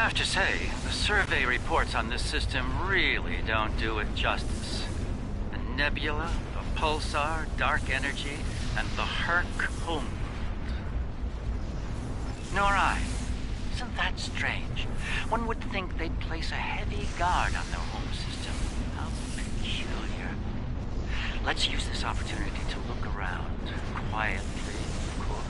have to say, the survey reports on this system really don't do it justice. The nebula, the pulsar, dark energy, and the Herc homeworld. Nor I. Isn't that strange? One would think they'd place a heavy guard on their home system. How peculiar. Let's use this opportunity to look around. Quietly, of course.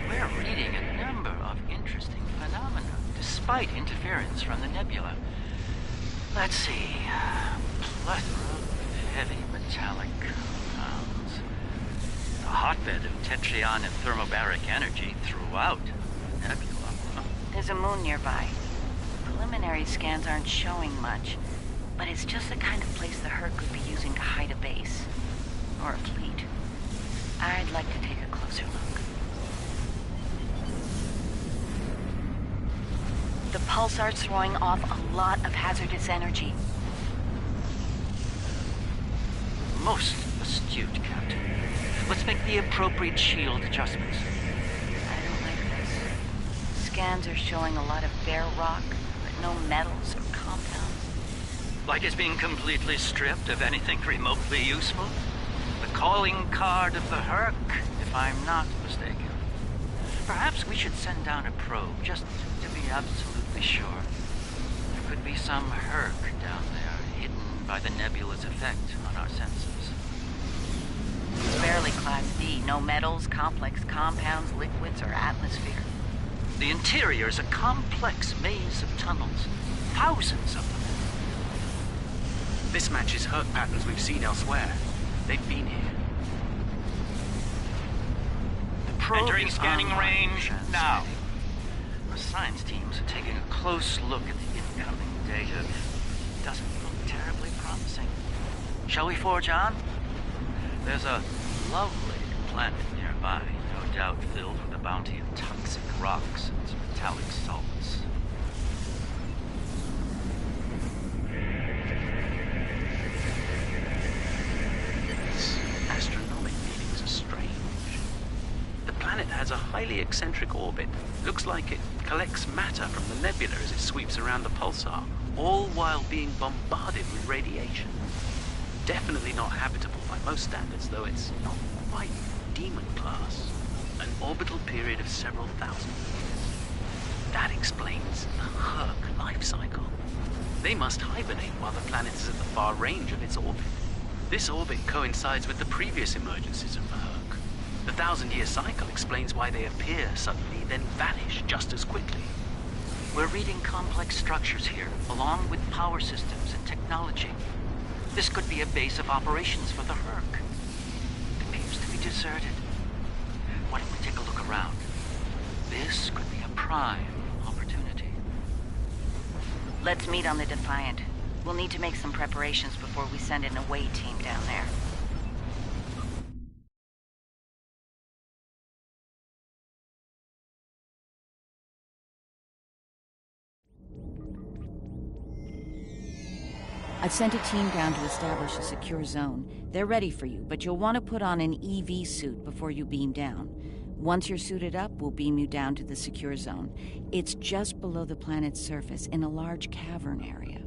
We're reading a number of interesting phenomena, despite interference from the nebula. Let's see. Plethora of heavy metallic compounds. A hotbed of tetryon and thermobaric energy throughout the nebula. There's a moon nearby. Preliminary scans aren't showing much, but it's just the kind of place the Herc could be using to hide a base. Or a fleet. I'd like to take a closer look. The pulsar's throwing off a lot of hazardous energy. Most astute, Captain. Let's make the appropriate shield adjustments. I don't like this. Scans are showing a lot of bare rock, but no metals or compounds. Like it's being completely stripped of anything remotely useful? The calling card of the Herc, if I'm not mistaken. Perhaps we should send down a probe, just to be absolutely sure. There could be some Herc down there, hidden by the nebula's effect on our senses. It's barely Class D. No metals, complex compounds, liquids, or atmosphere. The interior is a complex maze of tunnels. Thousands of them. This matches Herc patterns we've seen elsewhere. They've been here. The probe Entering is scanning online, range transmitting. now. Our science teams are taking a close look at the incoming data. Doesn't look terribly promising. Shall we forge on? There's a lovely planet nearby, no doubt filled with a bounty of toxic rocks and metallic salts. Its astronomic readings are strange. The planet has a highly eccentric orbit. Looks like it collects matter from the nebula as it sweeps around the pulsar, all while being bombarded with radiation. Definitely not habitable by most standards, though it's not quite demon class. An orbital period of several thousand years. That explains the Herc life cycle. They must hibernate while the planet is at the far range of its orbit. This orbit coincides with the previous emergencies of the Herc. The 1,000-year cycle explains why they appear suddenly, then vanish just as quickly. We're reading complex structures here, along with power systems and technology. This could be a base of operations for the Herc. It appears to be deserted. Why don't we take a look around? This could be a prime opportunity. Let's meet on the Defiant. We'll need to make some preparations before we send an away team down there. I've sent a team down to establish a secure zone. They're ready for you, but you'll want to put on an EV suit before you beam down. Once you're suited up, we'll beam you down to the secure zone. It's just below the planet's surface in a large cavern area.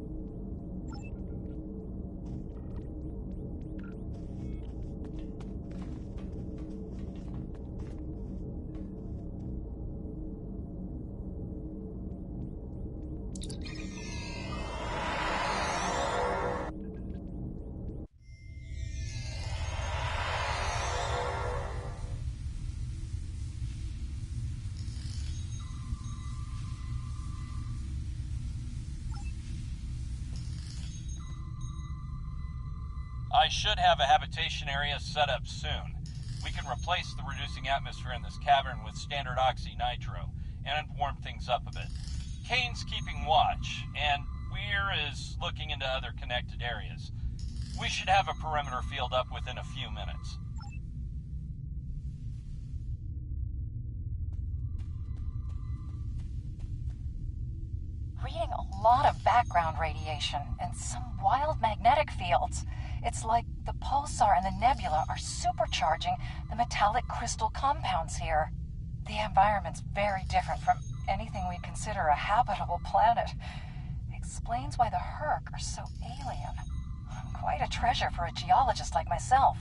I should have a habitation area set up soon. We can replace the reducing atmosphere in this cavern with standard oxy-nitro, and warm things up a bit. Kane's keeping watch, and Weir is looking into other connected areas. We should have a perimeter field up within a few minutes. Reading a lot of background radiation and some wild magnetic fields. It's like the pulsar and the nebula are supercharging the metallic crystal compounds here. The environment's very different from anything we'd consider a habitable planet. Explains why the Herc are so alien. Quite a treasure for a geologist like myself.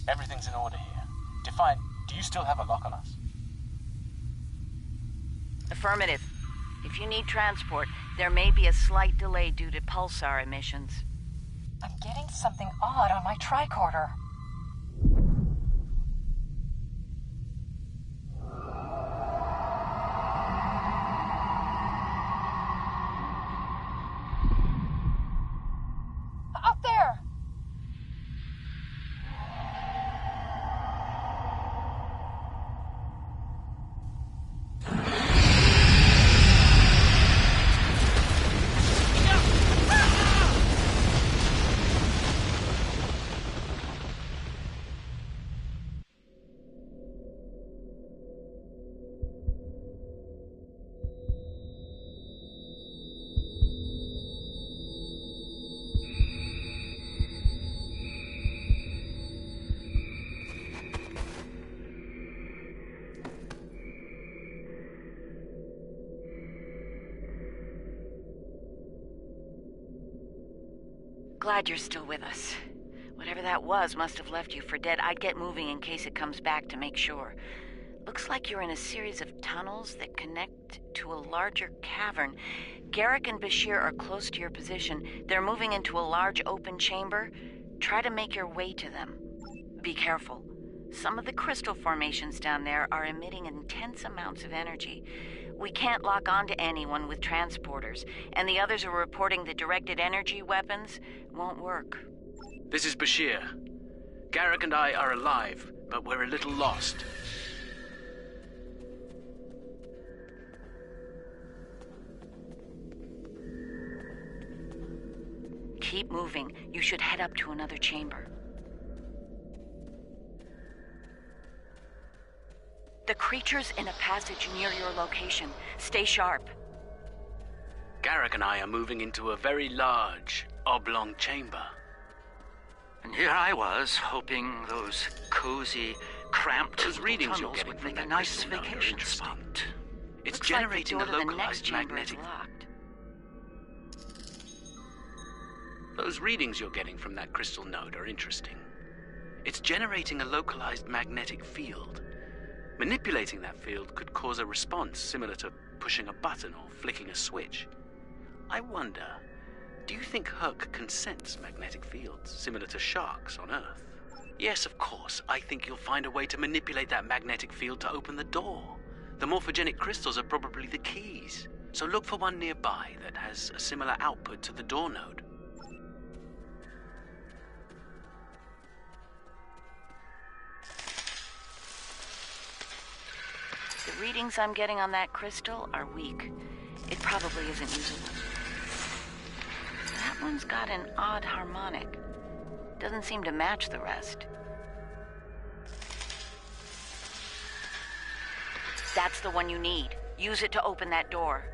Everything's in order here. Define, do you still have a lock on us? Affirmative. If you need transport, there may be a slight delay due to pulsar emissions. I'm getting something odd on my tricorder. Up there! Glad you're still with us. Whatever that was must have left you for dead. I'd get moving in case it comes back to make sure. Looks like you're in a series of tunnels that connect to a larger cavern. Garrick and Bashir are close to your position. They're moving into a large open chamber. Try to make your way to them. Be careful. Some of the crystal formations down there are emitting intense amounts of energy. We can't lock onto anyone with transporters, and the others are reporting the directed energy weapons won't work. This is Bashir. Garrick and I are alive, but we're a little lost. Keep moving. You should head up to another chamber. The creature's in a passage near your location. Stay sharp. Garrick and I are moving into a very large, oblong chamber. And here I was, hoping those cozy, cramped Those readings you're tunnels getting would from make a that nice crystal node are vacation interesting. spot. It's Looks generating like a the door to the next localized chamber magnetic... is locked. Those readings you're getting from that crystal node are interesting. It's generating a localized magnetic field. Manipulating that field could cause a response similar to pushing a button or flicking a switch. I wonder, do you think Herc can sense magnetic fields similar to sharks on Earth? Yes, of course. I think you'll find a way to manipulate that magnetic field to open the door. The morphogenic crystals are probably the keys. So look for one nearby that has a similar output to the door node. The readings I'm getting on that crystal are weak. It probably isn't usable. That one's got an odd harmonic. Doesn't seem to match the rest. That's the one you need. Use it to open that door.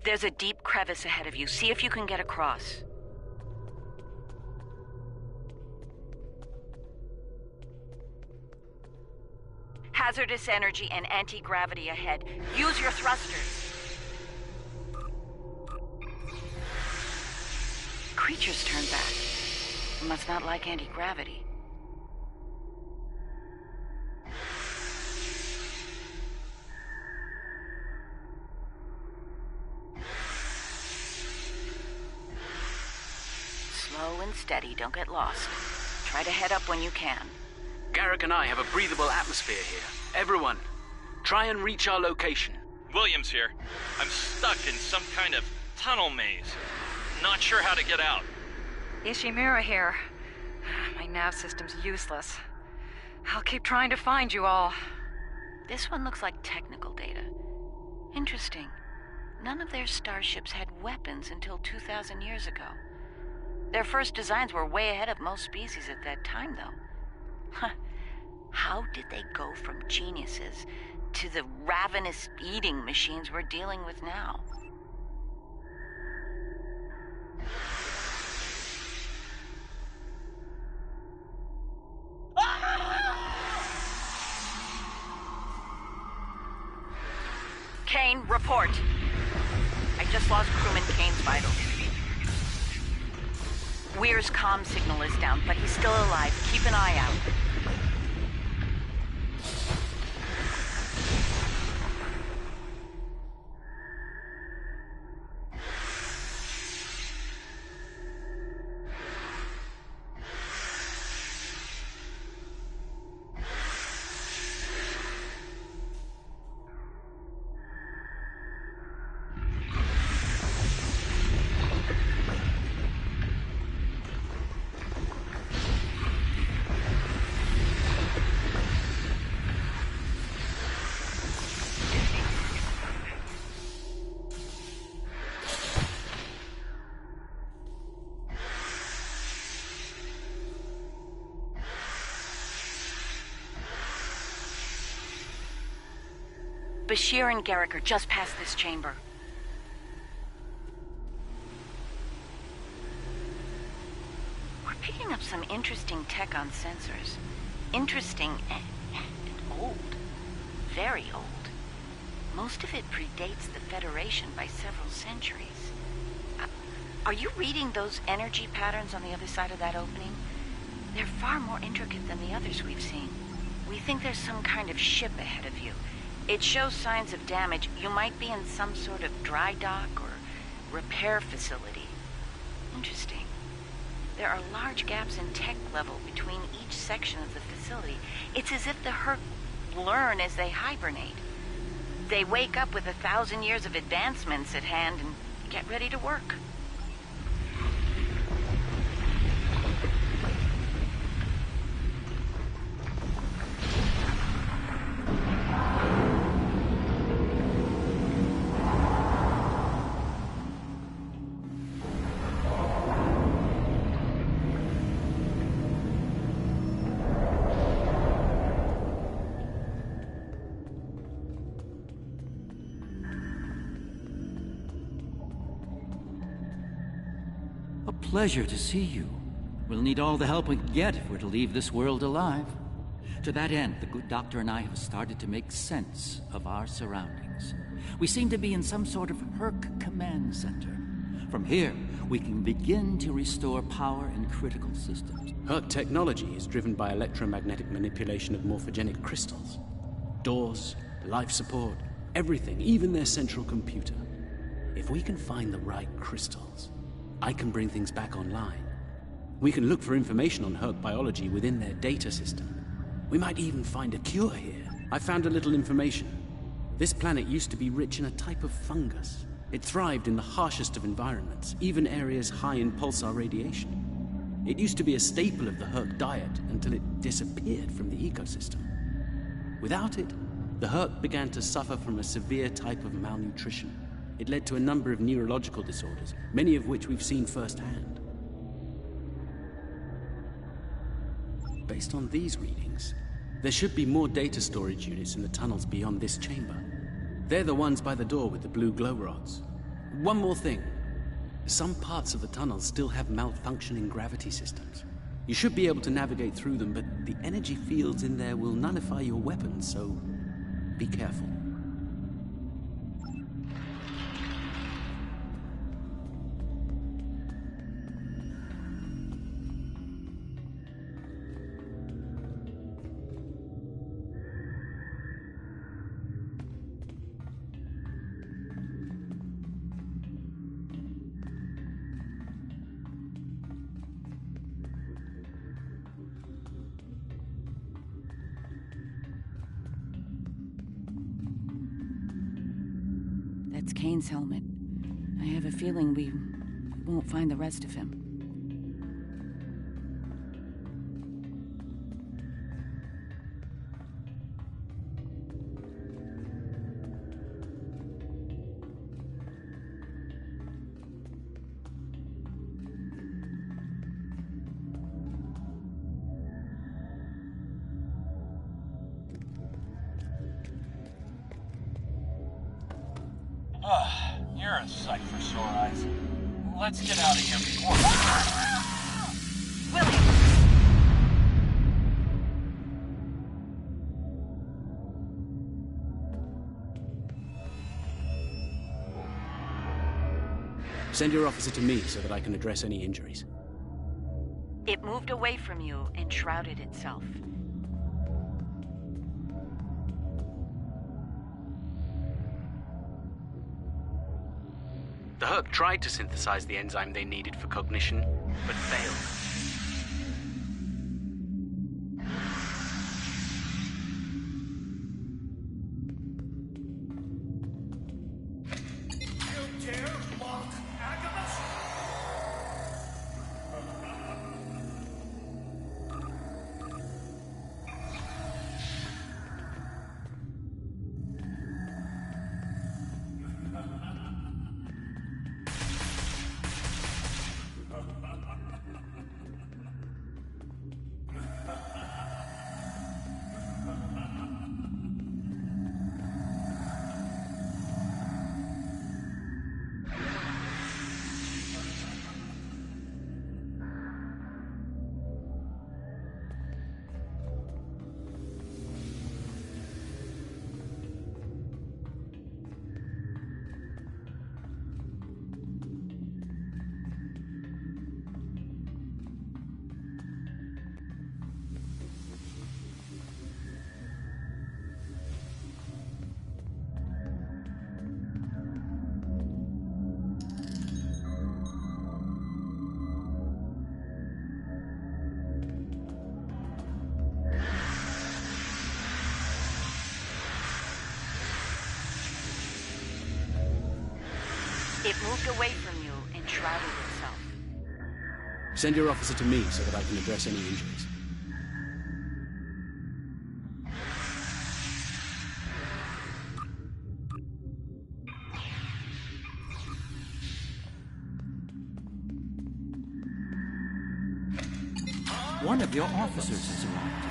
There's a deep crevice ahead of you. See if you can get across. Hazardous energy and anti-gravity ahead. Use your thrusters. Creatures turn back. Must not like anti-gravity. steady, don't get lost. Try to head up when you can. Garrick and I have a breathable atmosphere here. Everyone, try and reach our location. Williams here. I'm stuck in some kind of tunnel maze. Not sure how to get out. Ishimura here. My nav system's useless. I'll keep trying to find you all. This one looks like technical data. Interesting. None of their starships had weapons until 2,000 years ago. Their first designs were way ahead of most species at that time, though. How did they go from geniuses to the ravenous eating machines we're dealing with now? Kane, report. I just lost crewman Kane's vitals. Weir's comm signal is down, but he's still alive. Keep an eye out. Bashir and Garrick are just past this chamber. We're picking up some interesting tech on sensors. Interesting and old. Very old. Most of it predates the Federation by several centuries. Are you reading those energy patterns on the other side of that opening? They're far more intricate than the others we've seen. We think there's some kind of ship ahead of you. It shows signs of damage. You might be in some sort of dry dock or repair facility. Interesting. There are large gaps in tech level between each section of the facility. It's as if the Herc learn as they hibernate. They wake up with 1,000 years of advancements at hand and get ready to work. Pleasure to see you. We'll need all the help we can get if we're to leave this world alive. To that end, the good doctor and I have started to make sense of our surroundings. We seem to be in some sort of Herc command center. From here, we can begin to restore power in critical systems. Herc technology is driven by electromagnetic manipulation of morphogenic crystals. Doors, life support, everything, even their central computer. If we can find the right crystals, I can bring things back online. We can look for information on Herc biology within their data system. We might even find a cure here. I found a little information. This planet used to be rich in a type of fungus. It thrived in the harshest of environments, even areas high in pulsar radiation. It used to be a staple of the Herc diet until it disappeared from the ecosystem. Without it, the Herc began to suffer from a severe type of malnutrition. It led to a number of neurological disorders, many of which we've seen firsthand. Based on these readings, there should be more data storage units in the tunnels beyond this chamber. They're the ones by the door with the blue glow rods. One more thing. Some parts of the tunnels still have malfunctioning gravity systems. You should be able to navigate through them, but the energy fields in there will nullify your weapons, so be careful. It's Kane's helmet. I have a feeling we won't find the rest of him. You're a sight for sore eyes. Let's get out of here before... Willie! Send your officer to me so that I can address any injuries. It moved away from you and shrouded itself. The Herc tried to synthesize the enzyme they needed for cognition, but failed. It moved away from you and shrouded itself. Send your officer to me so that I can address any injuries. One of your officers has arrived.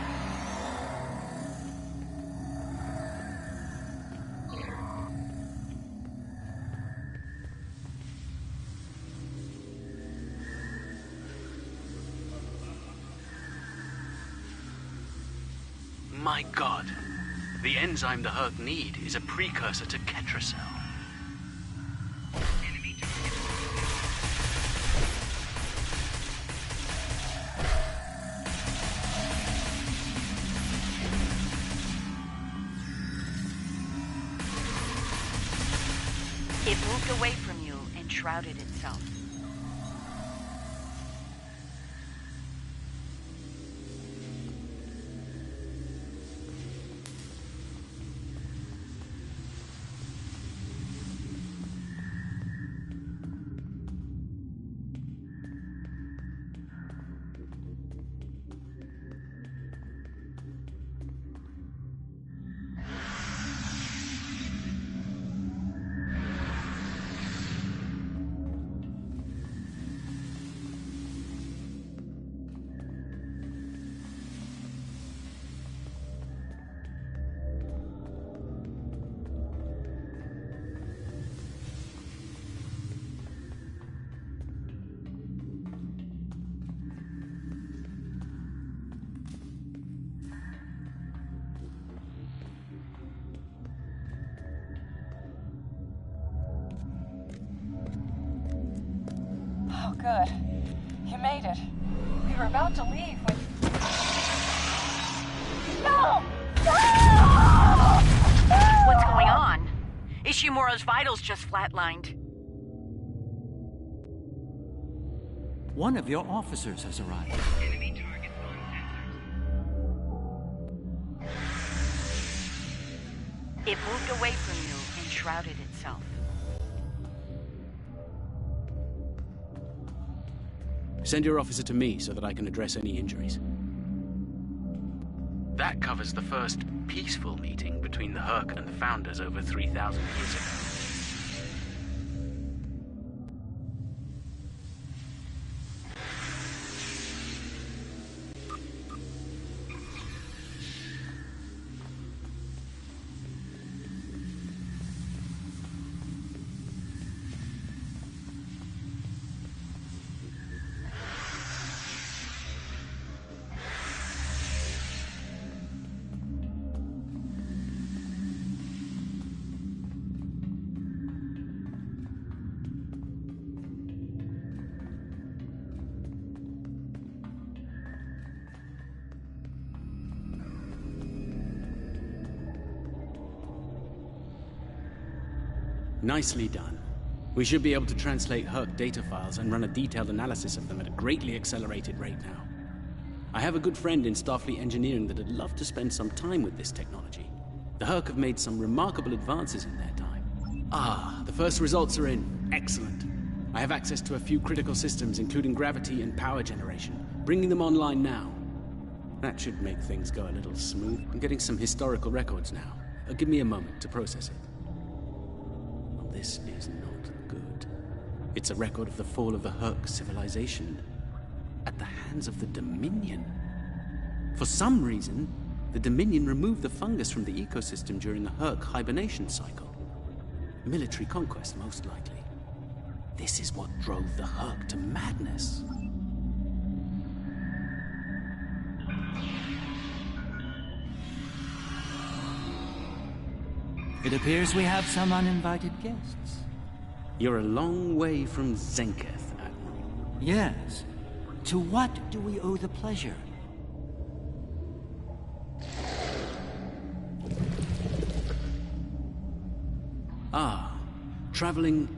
My God. The enzyme the Herc need is a precursor to Ketracel. It moved away from you and shrouded itself. Oh, good. You made it. We were about to leave when... No! No! What's going on? Ishimura's vitals just flatlined. One of your officers has arrived. Enemy target on sensors. It moved away from you and shrouded itself. Send your officer to me so that I can address any injuries. That covers the first peaceful meeting between the Herc and the Founders over 3,000 years ago. Nicely done. We should be able to translate Herc data files and run a detailed analysis of them at a greatly accelerated rate now. I have a good friend in Starfleet engineering that'd love to spend some time with this technology. The Herc have made some remarkable advances in their time. Ah, the first results are in. Excellent. I have access to a few critical systems, including gravity and power generation. Bringing them online now. That should make things go a little smooth. I'm getting some historical records now. Give me a moment to process it. This is not good. It's a record of the fall of the Herc civilization at the hands of the Dominion. For some reason, the Dominion removed the fungus from the ecosystem during the Herc hibernation cycle. Military conquest, most likely. This is what drove the Herc to madness. It appears we have some uninvited guests. You're a long way from Zenketh, Admiral. Yes. To what do we owe the pleasure? Ah, traveling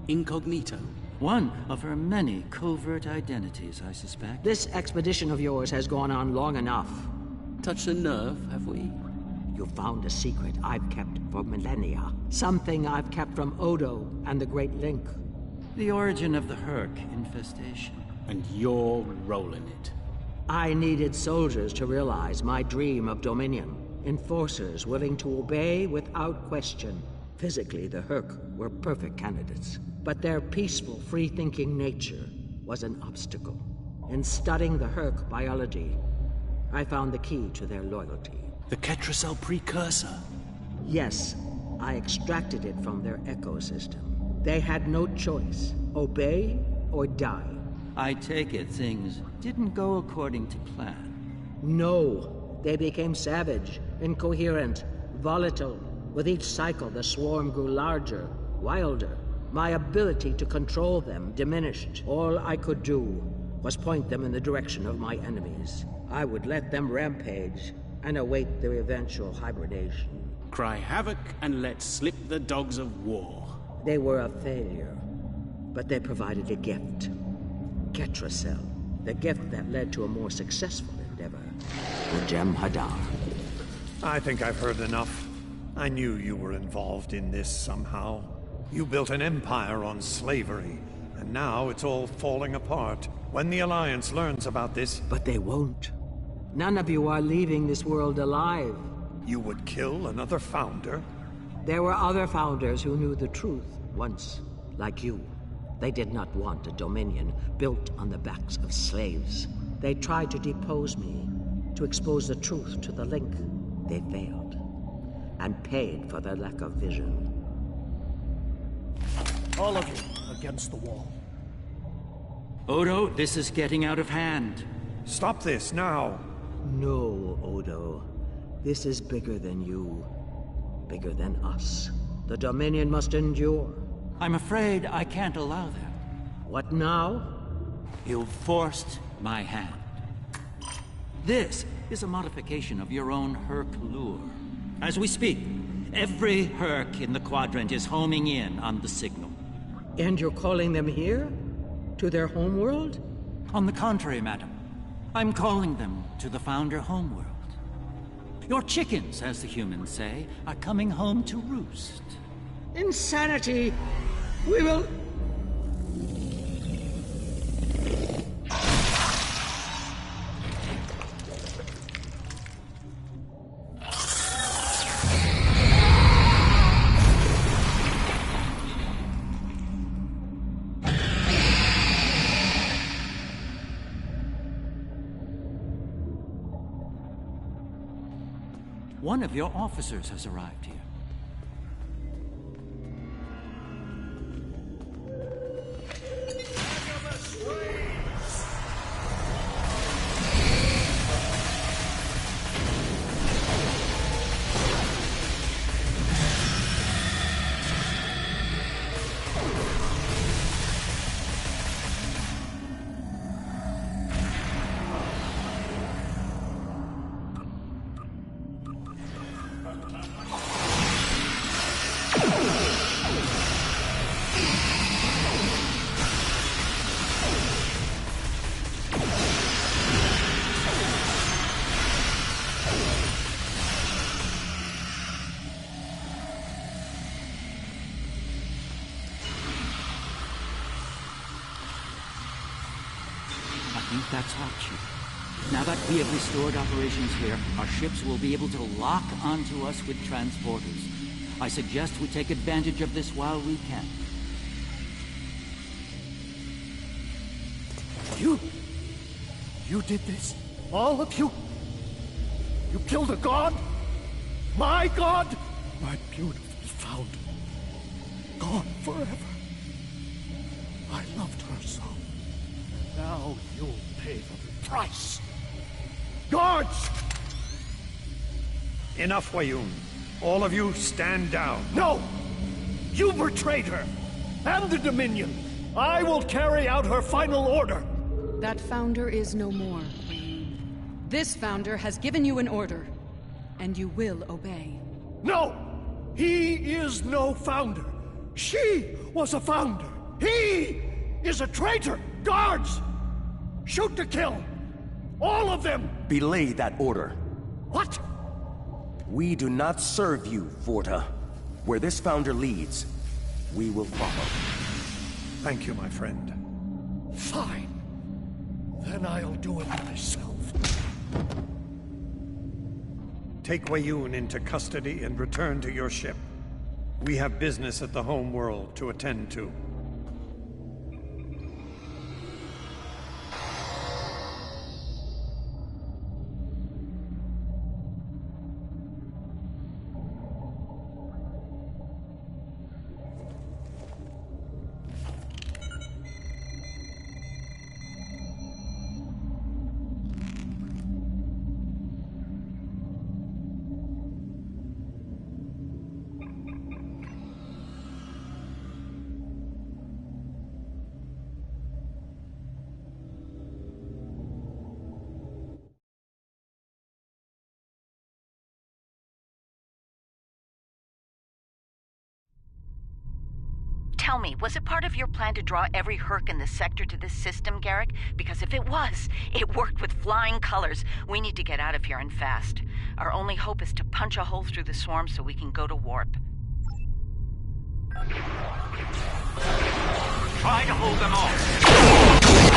incognito. One of her many covert identities, I suspect. This expedition of yours has gone on long enough. Touched a nerve, have we? You found a secret I've kept for millennia. Something I've kept from Odo and the Great Link. The origin of the Herc infestation. And your role in it. I needed soldiers to realize my dream of dominion. Enforcers willing to obey without question. Physically, the Herc were perfect candidates. But their peaceful, free-thinking nature was an obstacle. In studying the Herc biology, I found the key to their loyalty. The Ketracel precursor? Yes, I extracted it from their ecosystem. They had no choice. Obey or die. I take it things didn't go according to plan. No. They became savage, incoherent, volatile. With each cycle, the swarm grew larger, wilder. My ability to control them diminished. All I could do was point them in the direction of my enemies. I would let them rampage and await their eventual hibernation. Cry havoc and let slip the dogs of war. They were a failure, but they provided a gift. Ketracel, the gift that led to a more successful endeavor. The Gem Hadar. I think I've heard enough. I knew you were involved in this somehow. You built an empire on slavery, and now it's all falling apart. When the Alliance learns about this... But they won't. None of you are leaving this world alive. You would kill another founder? There were other founders who knew the truth once, like you. They did not want a dominion built on the backs of slaves. They tried to depose me, to expose the truth to the Link. They failed, and paid for their lack of vision. All of you, against the wall. Odo, this is getting out of hand. Stop this, now! No, Odo. This is bigger than you. Bigger than us. The Dominion must endure. I'm afraid I can't allow that. What now? You've forced my hand. This is a modification of your own Herc lure. As we speak, every Herc in the Quadrant is homing in on the signal. And you're calling them here? To their homeworld? On the contrary, madam. I'm calling them to the Founder homeworld. Your chickens, as the humans say, are coming home to roost. Insanity! We will... One of your officers has arrived here. I think that's our cue. Now that we have restored operations here, our ships will be able to lock onto us with transporters. I suggest we take advantage of this while we can. You did this? All of you? You killed a god? My god? My beautiful founder. Gone forever. I loved her so. Now you'll pay the price. Guards! Enough, Wayoon. All of you stand down. No! You betrayed her! And the Dominion! I will carry out her final order! That founder is no more. This founder has given you an order, and you will obey. No! He is no founder. She was a founder. He is a traitor! Guards! Shoot to kill! All of them! Belay that order. What? We do not serve you, Vorta. Where this founder leads, we will follow. Thank you, my friend. Fine. Then I'll do it myself. Take Wayoon into custody and return to your ship. We have business at the home world to attend to. Tell me, was it part of your plan to draw every Herc in the sector to this system, Garrick? Because if it was, it worked with flying colors. We need to get out of here and fast. Our only hope is to punch a hole through the swarm so we can go to warp. Try to hold them off.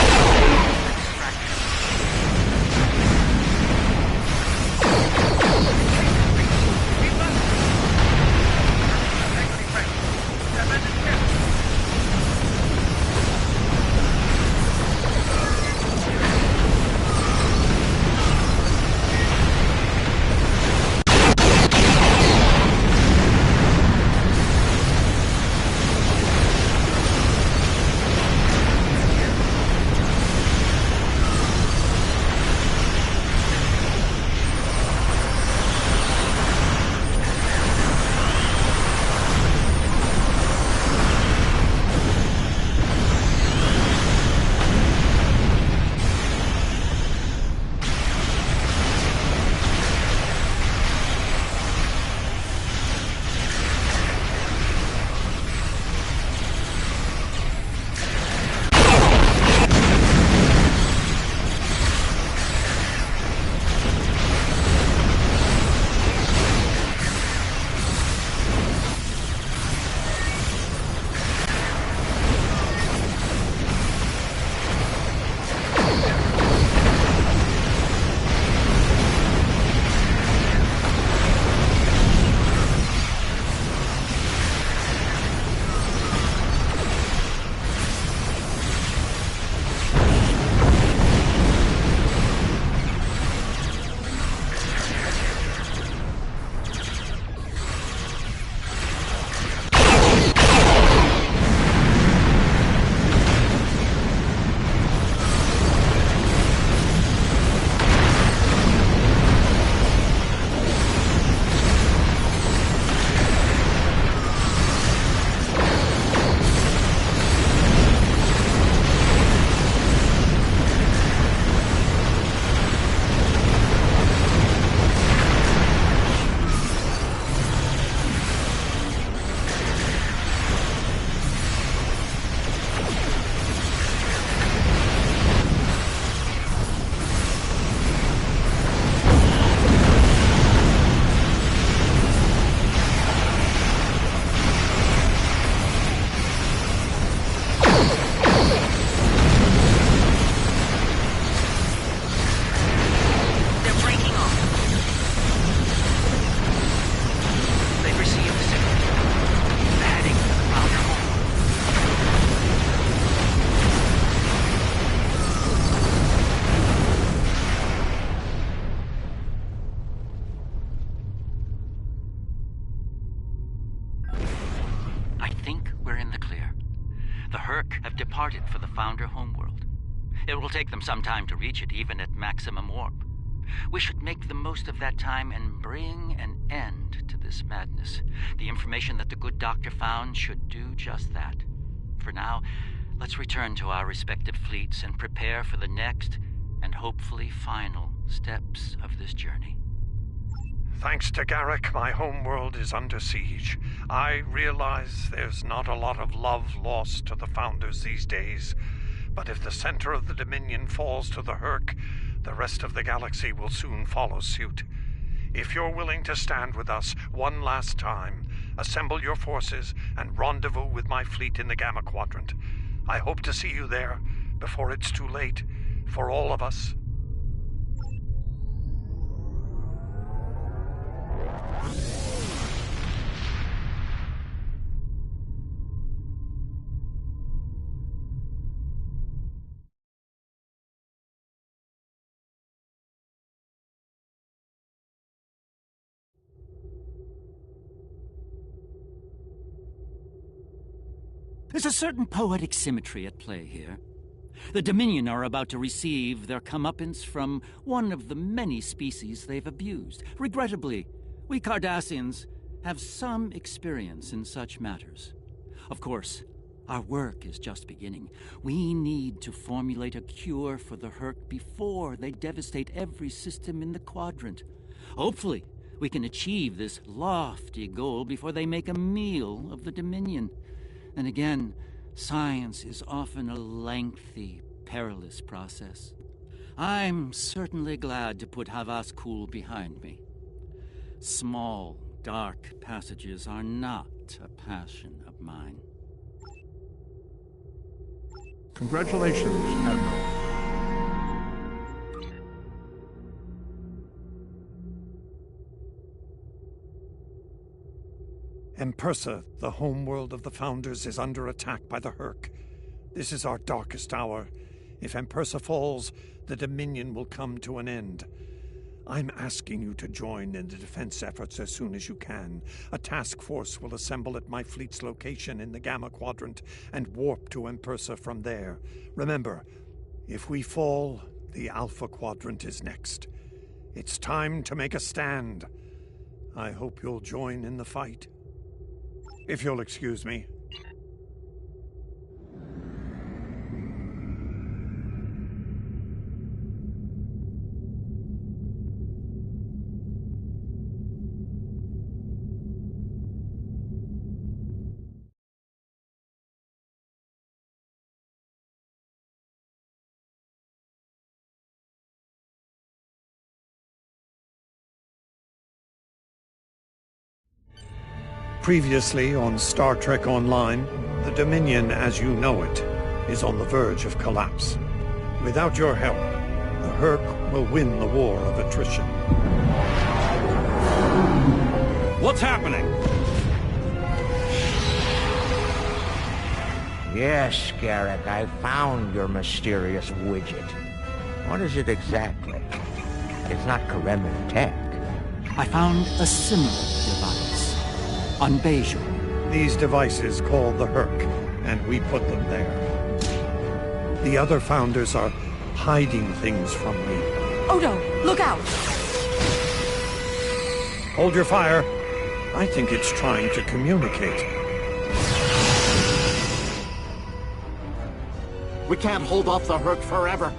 we're in the clear. The Herc have departed for the Founder homeworld. It will take them some time to reach it, even at maximum warp. We should make the most of that time and bring an end to this madness. The information that the good doctor found should do just that. For now, let's return to our respective fleets and prepare for the next and hopefully final steps of this journey. Thanks to Garrick, my homeworld is under siege. I realize there's not a lot of love lost to the Founders these days, but if the center of the Dominion falls to the Herc, the rest of the galaxy will soon follow suit. If you're willing to stand with us one last time, assemble your forces and rendezvous with my fleet in the Gamma Quadrant. I hope to see you there before it's too late for all of us. There's a certain poetic symmetry at play here. The Dominion are about to receive their comeuppance from one of the many species they've abused. Regrettably, we Cardassians have some experience in such matters. Of course, our work is just beginning. We need to formulate a cure for the Herc before they devastate every system in the quadrant. Hopefully, we can achieve this lofty goal before they make a meal of the Dominion. And again, science is often a lengthy, perilous process. I'm certainly glad to put Havas Kul behind me. Small, dark passages are not a passion of mine. Congratulations, Admiral. Empersa, the homeworld of the Founders, is under attack by the Herc. This is our darkest hour. If Empersa falls, the Dominion will come to an end. I'm asking you to join in the defense efforts as soon as you can. A task force will assemble at my fleet's location in the Gamma Quadrant and warp to Empersa from there. Remember, if we fall, the Alpha Quadrant is next. It's time to make a stand. I hope you'll join in the fight. If you'll excuse me. Previously on Star Trek Online, the Dominion as you know it is on the verge of collapse. Without your help, the Herc will win the war of attrition. What's happening? Yes, Garrick, I found your mysterious widget. What is it exactly? It's not Kremen tech. I found a similar device on Bejor. These devices called the Herc, and we put them there. The other Founders are hiding things from me. Odo, look out! Hold your fire. I think it's trying to communicate. We can't hold off the Herc forever.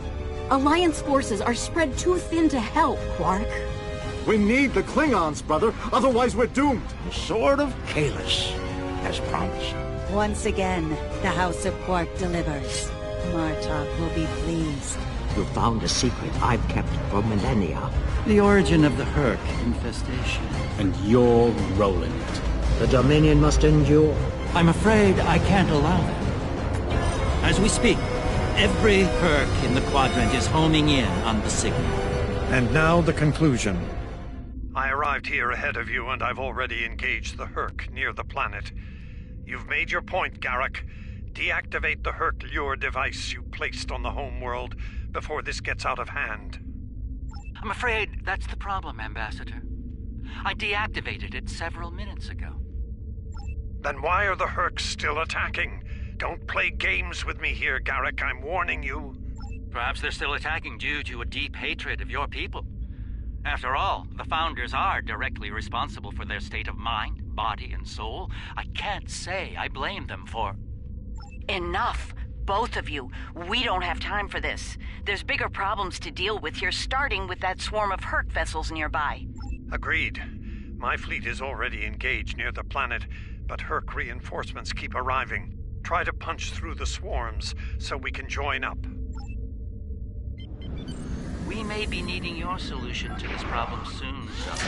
Alliance forces are spread too thin to help, Quark. We need the Klingons, brother, otherwise we're doomed. The Sword of Kahless, as promised. Once again, the House of Quark delivers. Martok will be pleased. You found a secret I've kept for millennia. The origin of the Herc infestation. And you're rolling it. The Dominion must endure. I'm afraid I can't allow that. As we speak, every Herc in the quadrant is homing in on the signal. And now the conclusion. I arrived here ahead of you, and I've already engaged the Herc near the planet. You've made your point, Garrick. Deactivate the Herc lure device you placed on the homeworld before this gets out of hand. I'm afraid that's the problem, Ambassador. I deactivated it several minutes ago. Then why are the Hercs still attacking? Don't play games with me here, Garrick. I'm warning you. Perhaps they're still attacking due to a deep hatred of your people. After all, the Founders are directly responsible for their state of mind, body, and soul. I can't say I blame them for... Enough! Both of you. We don't have time for this. There's bigger problems to deal with here, starting with that swarm of Herc vessels nearby. Agreed. My fleet is already engaged near the planet, but Herc reinforcements keep arriving. Try to punch through the swarms so we can join up. We may be needing your solution to this problem soon, Sully.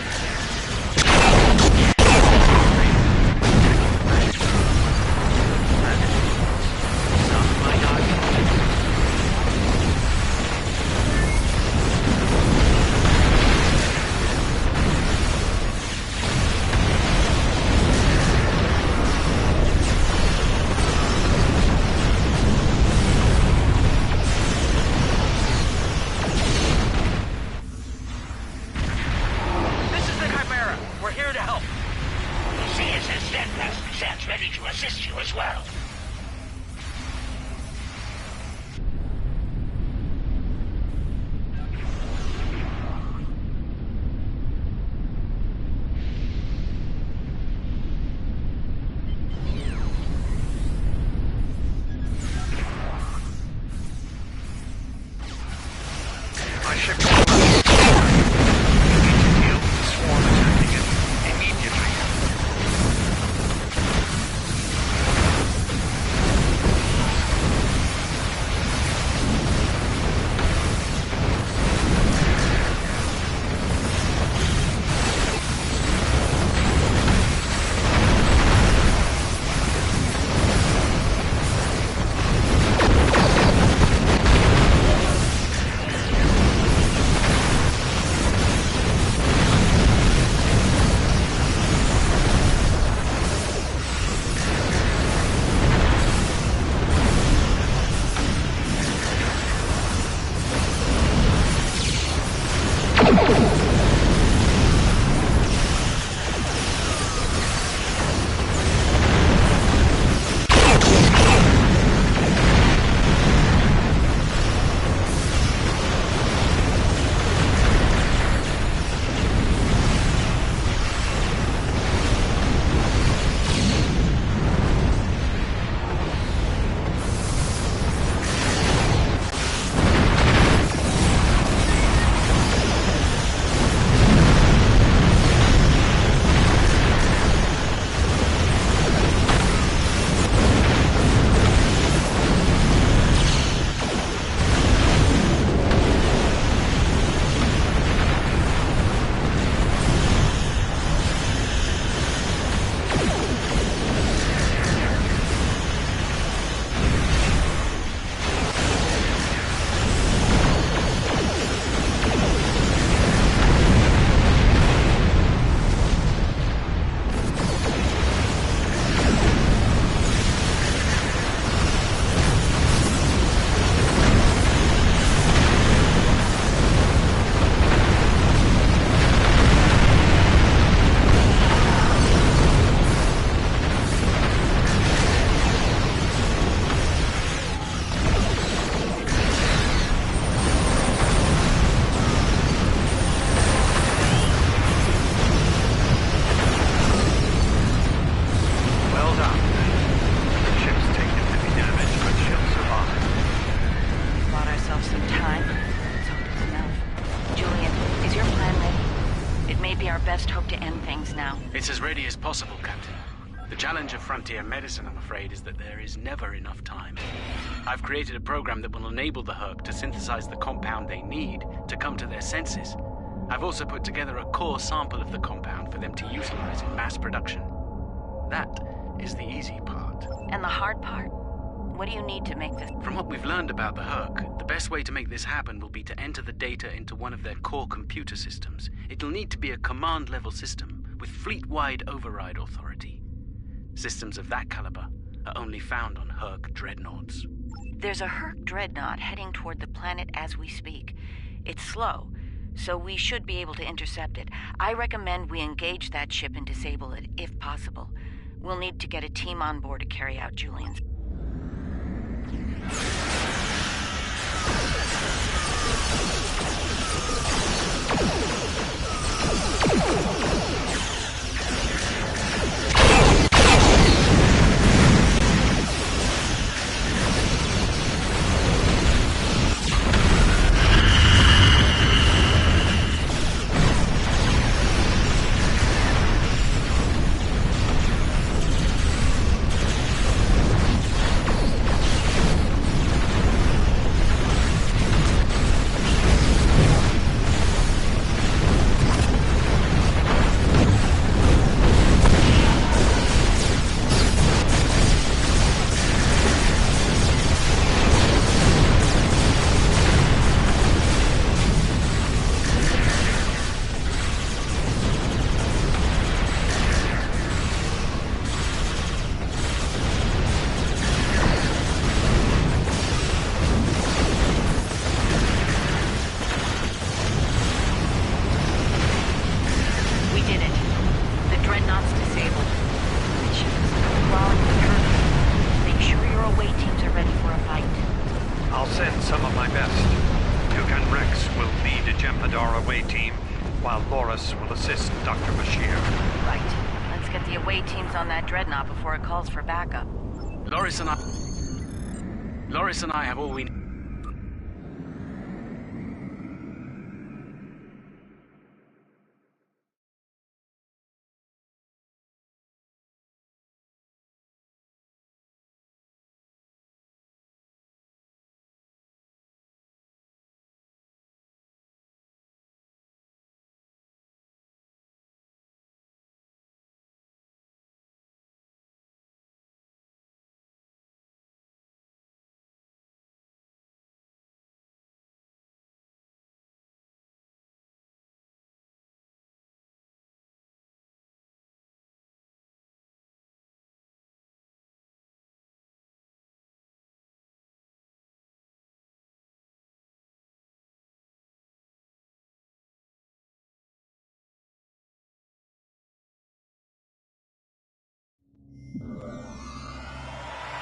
Sound my argument? It's as ready as possible, Captain. The challenge of frontier medicine, I'm afraid, is that there is never enough time. I've created a program that will enable the Herc to synthesize the compound they need to come to their senses. I've also put together a core sample of the compound for them to utilize in mass production. That is the easy part. And the hard part? What do you need to make this? From what we've learned about the Herc, the best way to make this happen will be to enter the data into one of their core computer systems. It'll need to be a command-level system with fleet-wide override authority. Systems of that caliber are only found on Herc dreadnoughts. There's a Herc dreadnought heading toward the planet as we speak. It's slow, so we should be able to intercept it. I recommend we engage that ship and disable it, if possible. We'll need to get a team on board to carry out Julian's. Loris and I have all we need.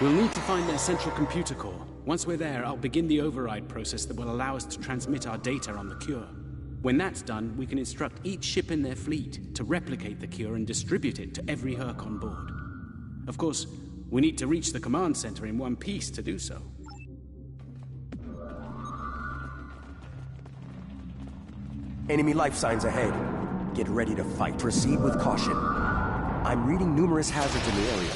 We'll need to find their central computer core. Once we're there, I'll begin the override process that will allow us to transmit our data on the cure. When that's done, we can instruct each ship in their fleet to replicate the cure and distribute it to every Herc on board. Of course, we need to reach the command center in one piece to do so. Enemy life signs ahead. Get ready to fight. Proceed with caution. I'm reading numerous hazards in the area.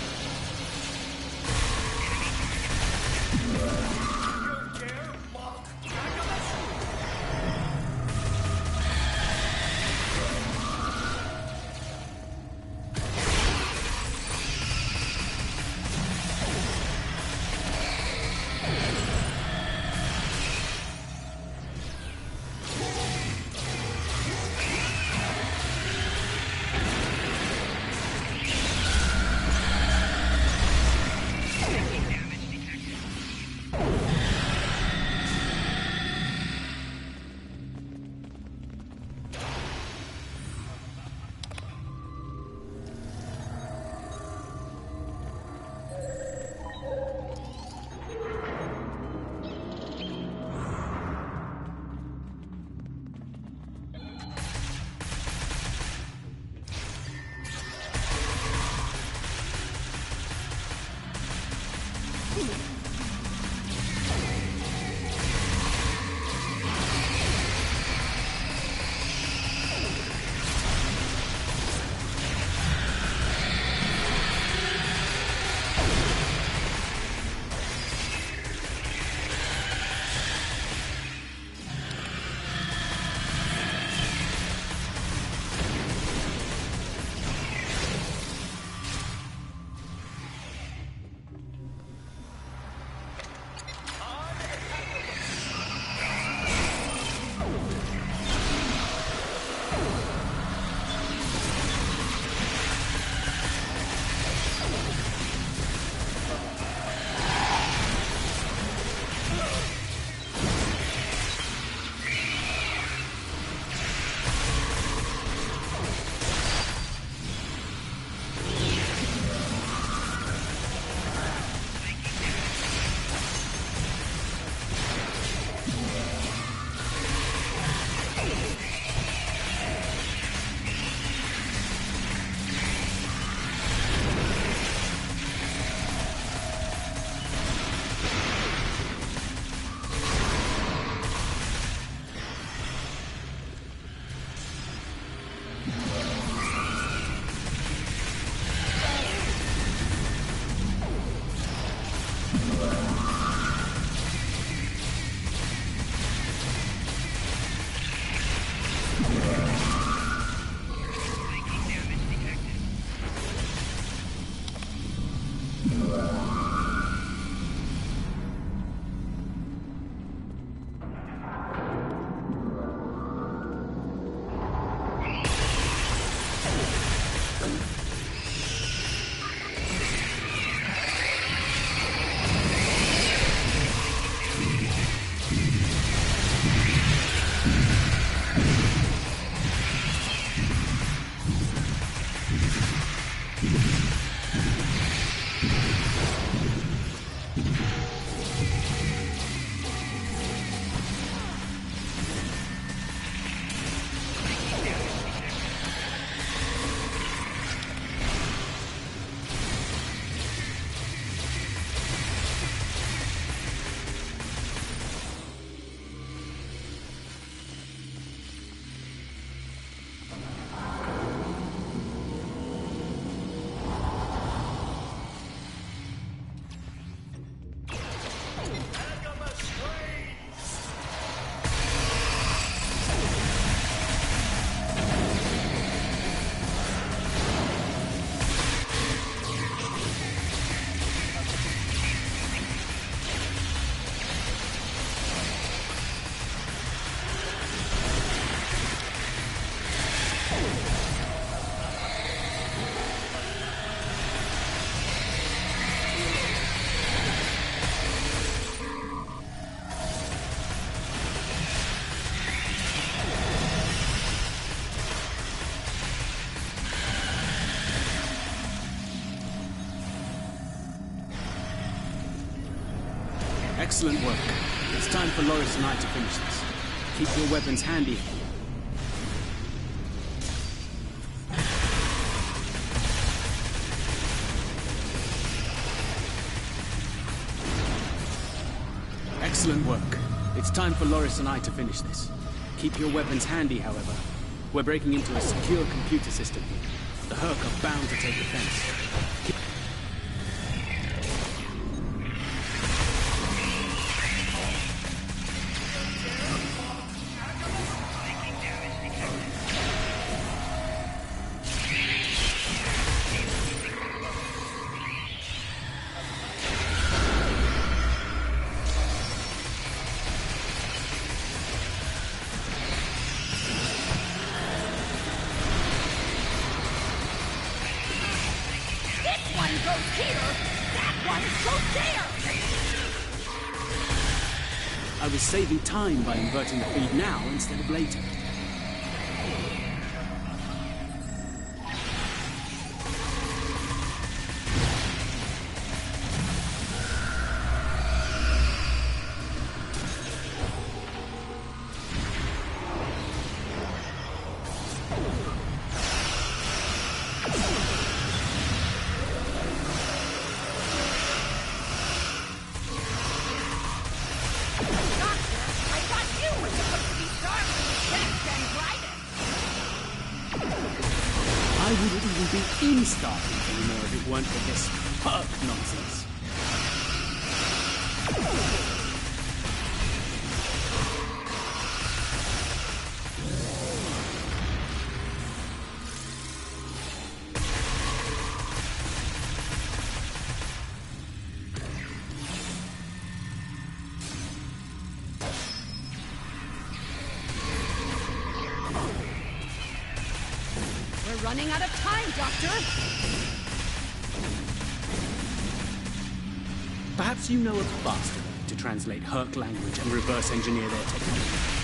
Excellent work. It's time for Loris and I to finish this. Keep your weapons handy. Excellent work. It's time for Loris and I to finish this. Keep your weapons handy, however. We're breaking into a secure computer system here. The Herc are bound to take offense. I was saving time by inverting the feed now instead of later. I wouldn't even be in Starfleet anymore if it weren't for this Herc nonsense. Running out of time, Doctor! Perhaps you know a faster way to translate Herc language and reverse engineer their technology.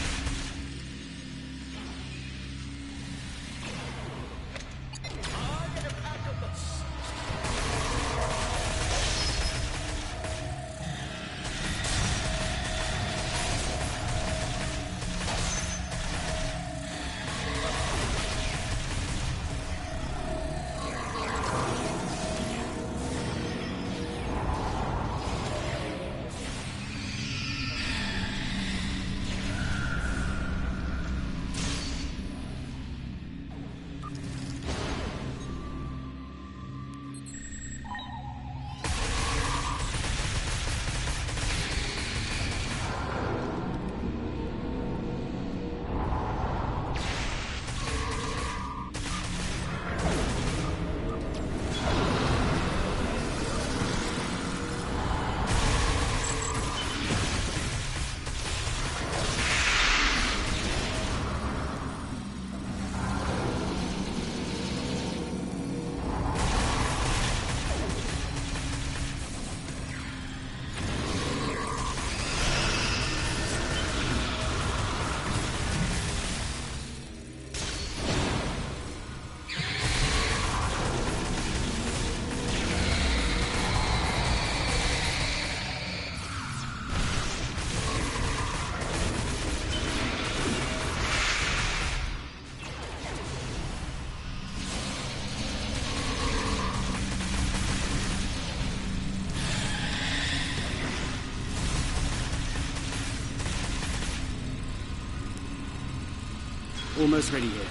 Almost ready here.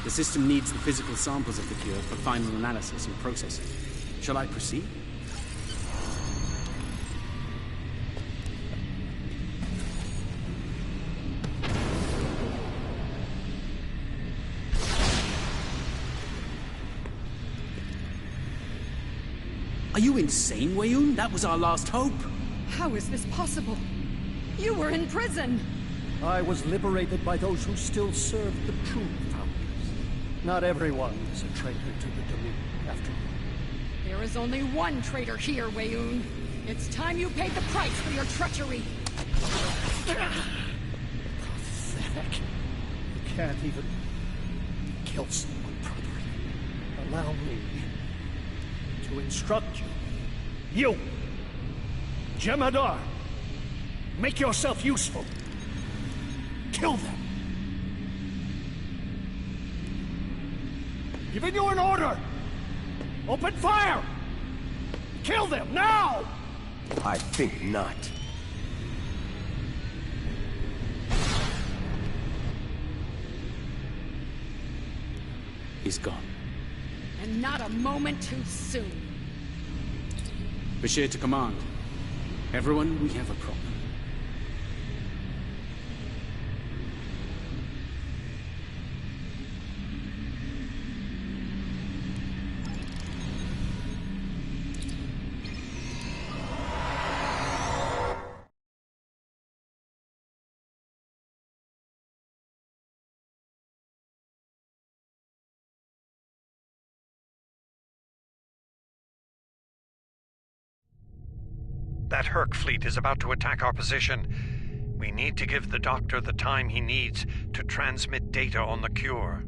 The system needs the physical samples of the cure for final analysis and processing. Shall I proceed? Are you insane, Weyoun? That was our last hope. How is this possible? You were in prison! I was liberated by those who still serve the true founders. Not everyone is a traitor to the Dominion, after all. There is only one traitor here, Weyoun. It's time you paid the price for your treachery. Pathetic. You can't even kill someone properly. Allow me to instruct you. You, Jemadar, Make yourself useful. Kill them. Giving you an order. Open fire! Kill them, now! I think not. He's gone. And not a moment too soon. Bashir to command. Everyone, we have a problem. That Herc fleet is about to attack our position. We need to give the Doctor the time he needs to transmit data on the cure.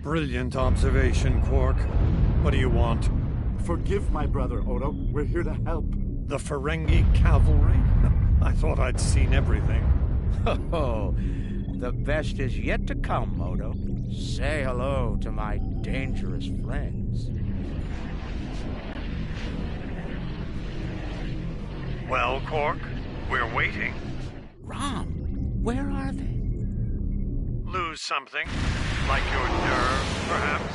Brilliant observation, Quark. What do you want? Forgive my brother, Odo. We're here to help. The Ferengi cavalry? I thought I'd seen everything. Oh, the best is yet to come, Odo. Say hello to my dangerous friends. Well, Quark, we're waiting. Rom, where are they? Lose something? Like your nerve, perhaps?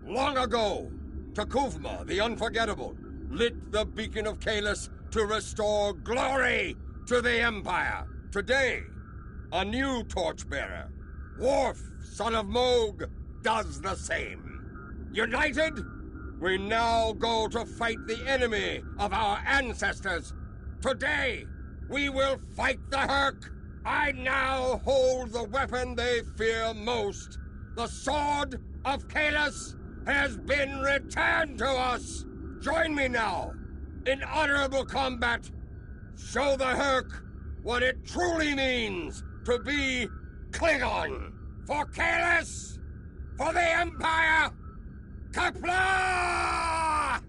Long ago, Takuvma, the Unforgettable, lit the beacon of Kahless to restore glory to the Empire. Today, a new torchbearer, Worf, son of Moog, does the same. United, we now go to fight the enemy of our ancestors. Today, we will fight the Herc. I now hold the weapon they fear most. The Sword of Kahless has been returned to us. Join me now in honorable combat. Show the Herc what it truly means to be Klingon. For Kahless, for the Empire, Kapla!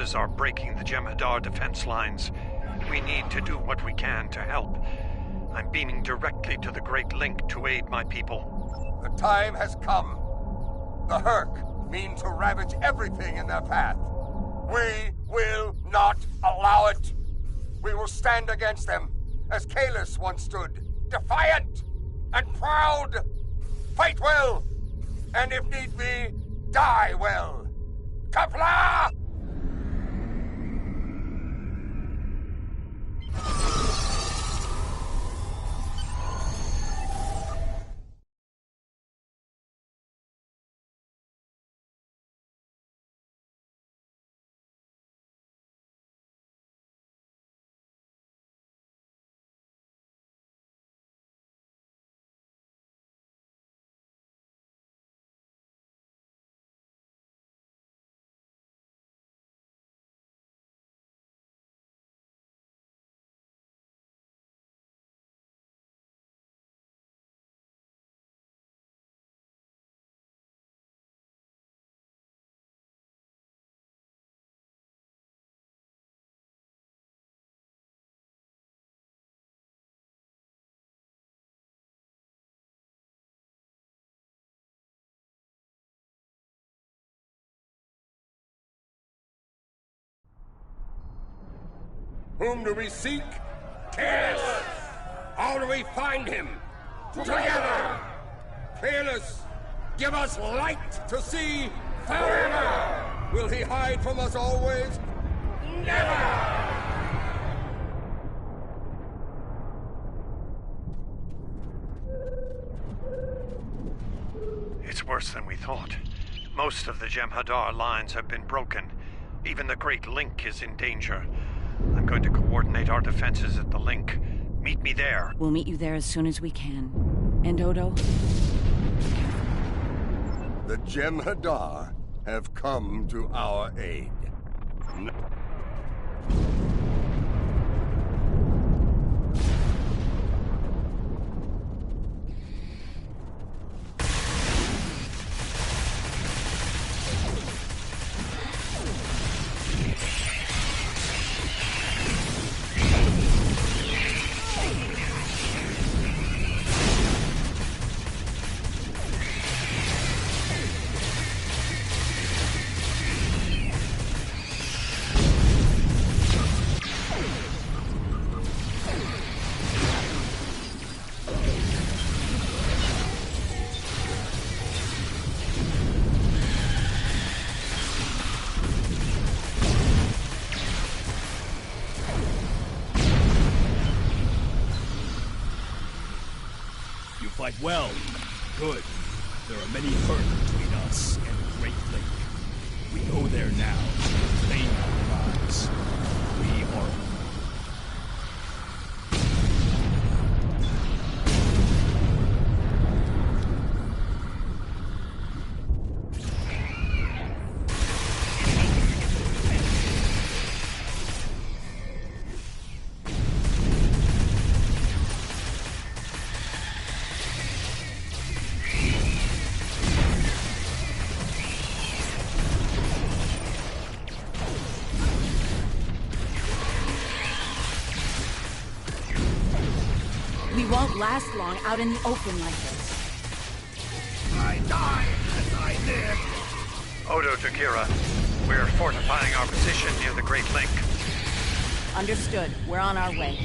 forces are breaking the Jem'Hadar defense lines. We need to do what we can to help. I'm beaming directly to the Great Link to aid my people. The time has come. The Herc mean to ravage everything in their path. We will not allow it. We will stand against them, as Kalis once stood, defiant and proud. Fight well, and if need be, die well. Kapla! Whom do we seek? Kalis! How do we find him? Together! Kalis, give us light to see forever! Will he hide from us always? Never! It's worse than we thought. Most of the Jem'Hadar lines have been broken. Even the Great Link is in danger. I'm going to coordinate our defenses at the Link. Meet me there. We'll meet you there as soon as we can. And Odo? The Jem'Hadar have come to our aid. Fight well. Good. There are many hurt between us and the Great Lake. We go there now to claim our lives. We are... Won't last long out in the open like this. I die as I live. Odo to Kira. We're fortifying our position near the Great Link. Understood. We're on our way.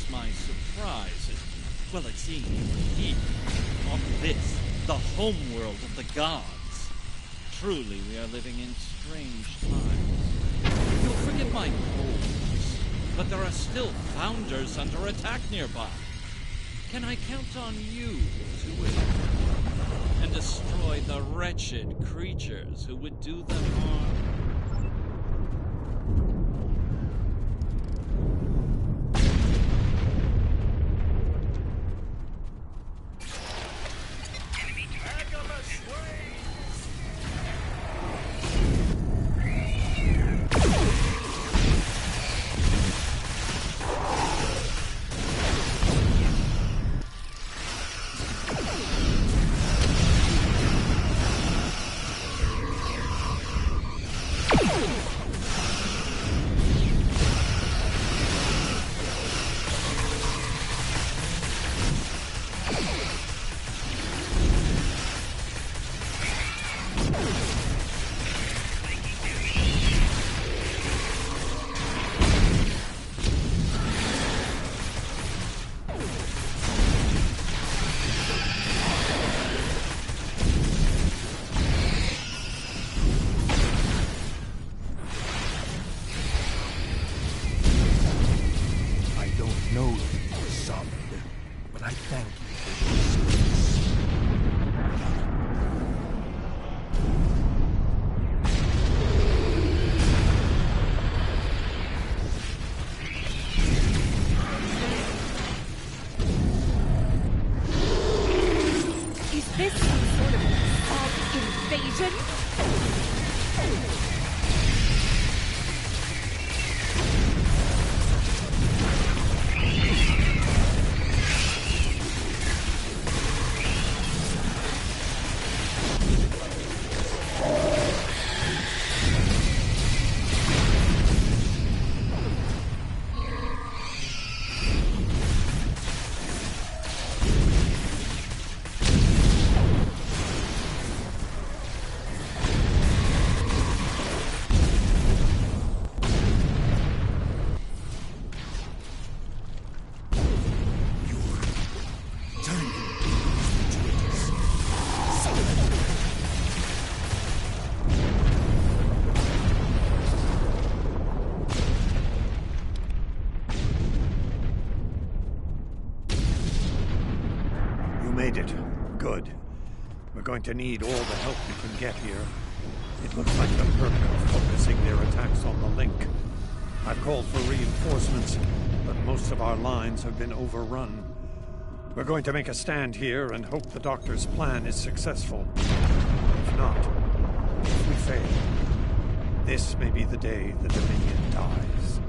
My surprise at, well, at seeing you here, on this, the homeworld of the gods. Truly, we are living in strange times. Forgive my boldness, but there are still Founders under attack nearby. Can I count on you to win and destroy the wretched creatures who would do them harm? Good. We're going to need all the help we can get here. It looks like the Hurk are focusing their attacks on the link. I've called for reinforcements, but most of our lines have been overrun. We're going to make a stand here and hope the Doctor's plan is successful. If not, if we fail, this may be the day the Dominion dies.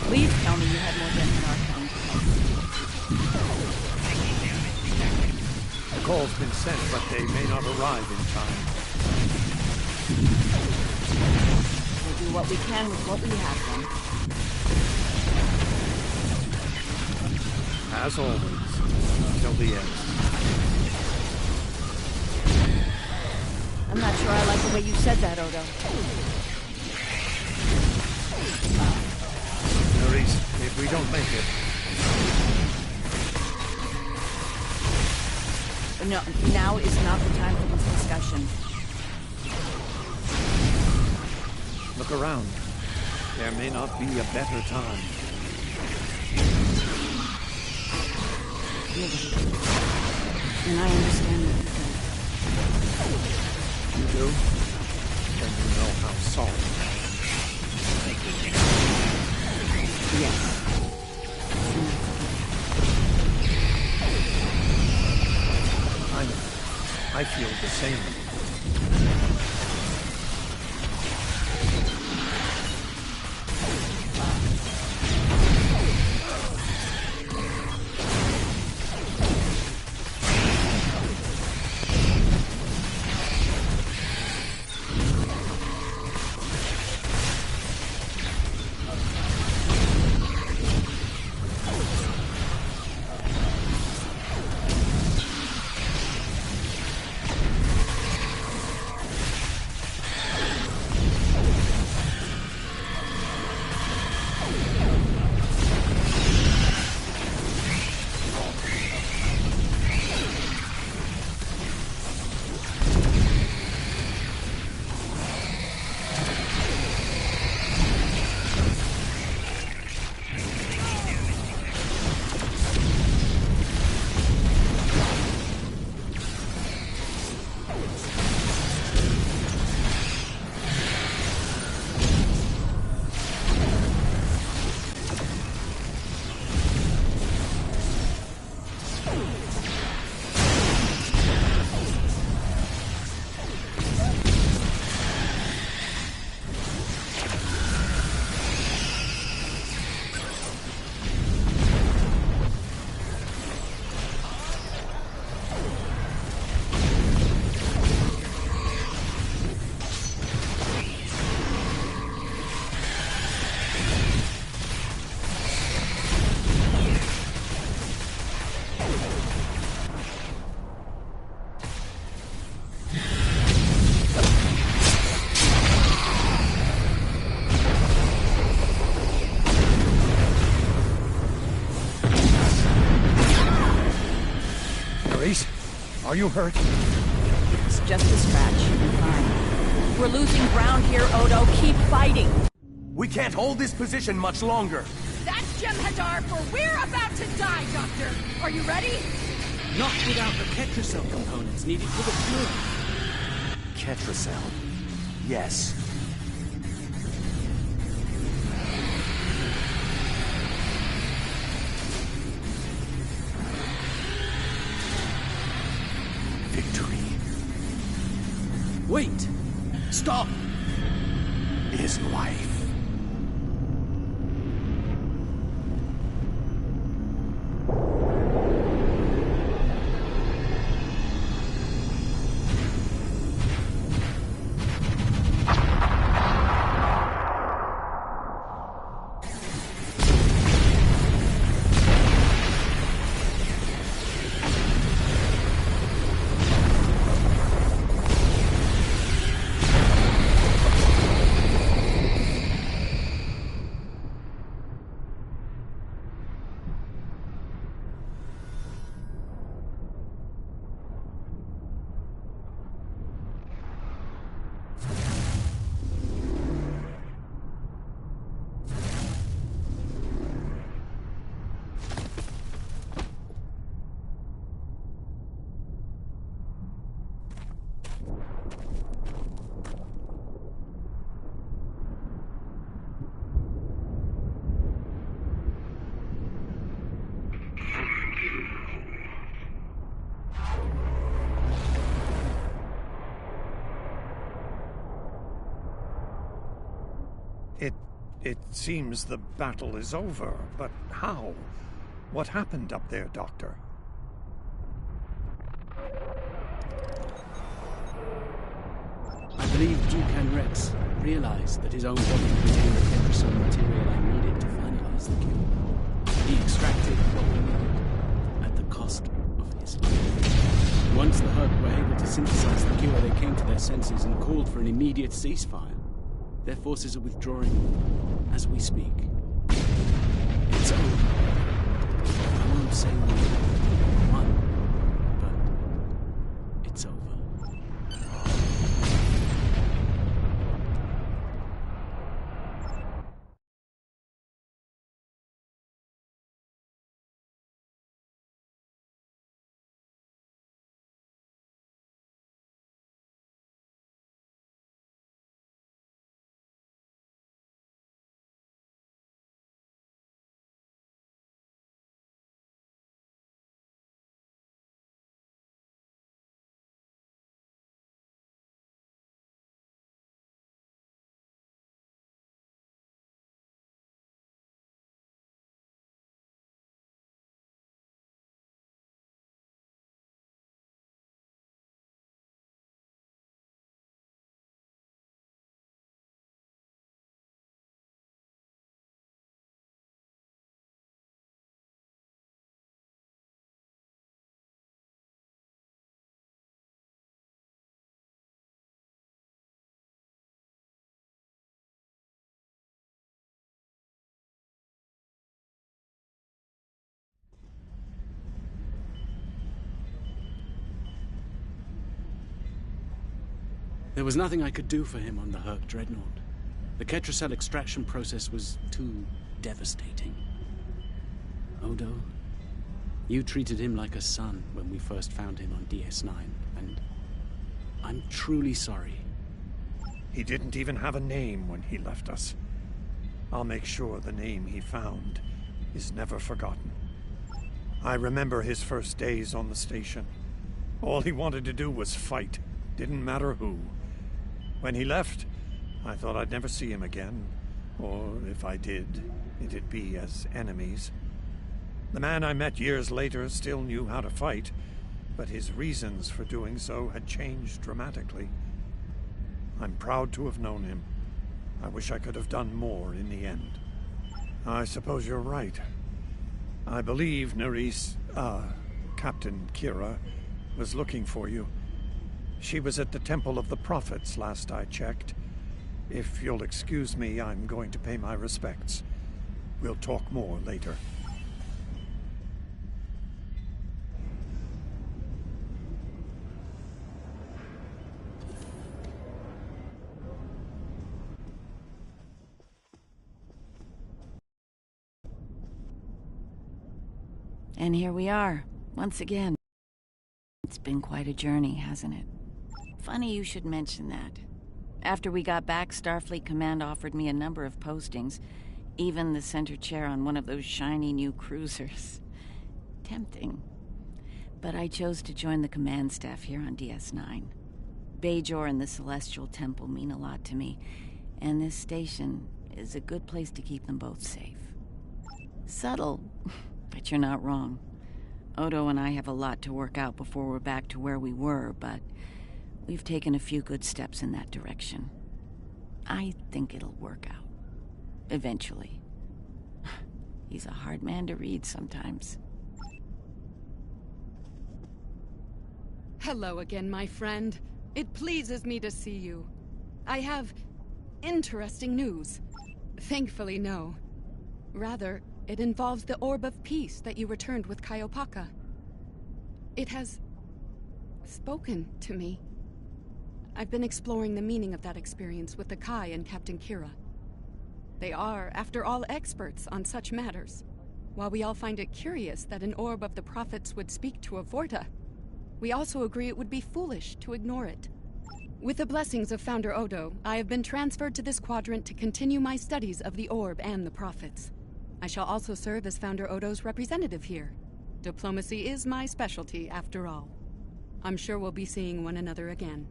Please tell me you had more than Archon. The call's been sent, but they may not arrive in time. We'll do what we can with what we have, then. As always, until the end. I'm not sure I like the way you said that, Odo. Maurice, if we don't make it... No, now is not the time for this discussion. Look around. There may not be a better time. And I understand that. You do? Then you know how sorry I am. Yes. I know. I feel the same. Are you hurt? It's just a scratch. You're fine. We're losing ground here, Odo. Keep fighting. We can't hold this position much longer. That's Jem'Hadar, for we're about to die, Doctor. Are you ready? Not without the Ketracell components needed for the cure. Ketracell. Yes. Victory. Wait! Stop! Is life. It seems the battle is over, but how? What happened up there, Doctor? I believe Dukan Rex realized that his own body contained the Ketracell material I needed to finalize the cure. He extracted what we needed at the cost of his life. Once the Herd were able to synthesize the cure, they came to their senses and called for an immediate ceasefire. Their forces are withdrawing as we speak. It's over. I won't say we won, but it's over. There was nothing I could do for him on the Herc Dreadnought. The Ketracell extraction process was too devastating. Odo, you treated him like a son when we first found him on DS9, and I'm truly sorry. He didn't even have a name when he left us. I'll make sure the name he found is never forgotten. I remember his first days on the station. All he wanted to do was fight. Didn't matter who. When he left, I thought I'd never see him again. Or if I did, it'd be as enemies. The man I met years later still knew how to fight, but his reasons for doing so had changed dramatically. I'm proud to have known him. I wish I could have done more in the end. I suppose you're right. I believe Captain Kira was looking for you. She was at the Temple of the Prophets last I checked. If you'll excuse me, I'm going to pay my respects. We'll talk more later. And here we are, once again. It's been quite a journey, hasn't it? Funny you should mention that. After we got back, Starfleet Command offered me a number of postings, even the center chair on one of those shiny new cruisers. Tempting. But I chose to join the command staff here on DS9. Bajor and the Celestial Temple mean a lot to me, and this station is a good place to keep them both safe. Subtle, but you're not wrong. Odo and I have a lot to work out before we're back to where we were, but we've taken a few good steps in that direction. I think it'll work out. Eventually. He's a hard man to read sometimes. Hello again, my friend. It pleases me to see you. I have interesting news. Thankfully, no. Rather, it involves the Orb of Peace that you returned with Kaiopaka. It has spoken to me. I've been exploring the meaning of that experience with the Kai and Captain Kira. They are, after all, experts on such matters. While we all find it curious that an Orb of the Prophets would speak to a Vorta, we also agree it would be foolish to ignore it. With the blessings of Founder Odo, I have been transferred to this quadrant to continue my studies of the Orb and the Prophets. I shall also serve as Founder Odo's representative here. Diplomacy is my specialty, after all. I'm sure we'll be seeing one another again.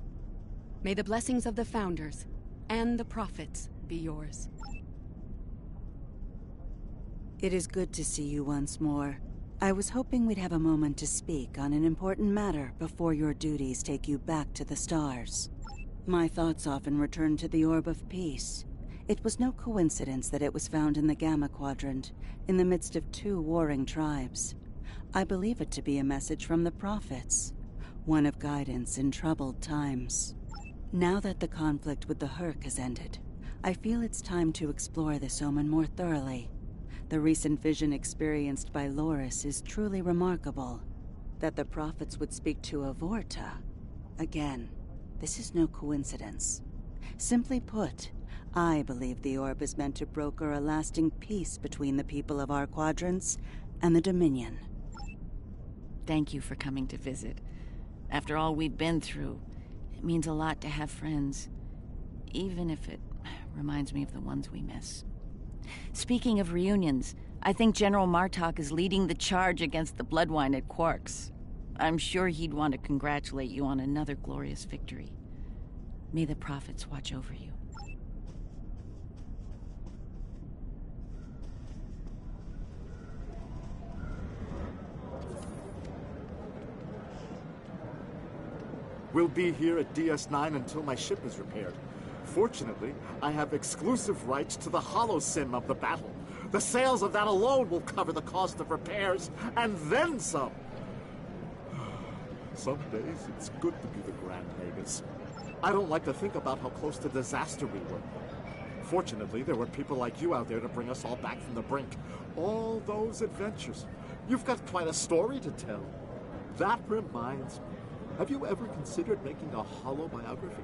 May the blessings of the Founders and the Prophets be yours. It is good to see you once more. I was hoping we'd have a moment to speak on an important matter before your duties take you back to the stars. My thoughts often return to the Orb of Peace. It was no coincidence that it was found in the Gamma Quadrant, in the midst of two warring tribes. I believe it to be a message from the Prophets, one of guidance in troubled times. Now that the conflict with the Herc has ended, I feel it's time to explore this omen more thoroughly. The recent vision experienced by Loris is truly remarkable. That the Prophets would speak to a Vorta. Again, this is no coincidence. Simply put, I believe the Orb is meant to broker a lasting peace between the people of our quadrants and the Dominion. Thank you for coming to visit. After all we've been through, it means a lot to have friends, even if it reminds me of the ones we miss. Speaking of reunions, I think General Martok is leading the charge against the Bloodwine at Quark's. I'm sure he'd want to congratulate you on another glorious victory. May the Prophets watch over you. We'll be here at DS9 until my ship is repaired. Fortunately, I have exclusive rights to the holosim of the battle. The sales of that alone will cover the cost of repairs, and then some. Some days, it's good to be the Grand Magus. I don't like to think about how close to disaster we were. Fortunately, there were people like you out there to bring us all back from the brink. All those adventures. You've got quite a story to tell. That reminds me. Have you ever considered making a holobiography?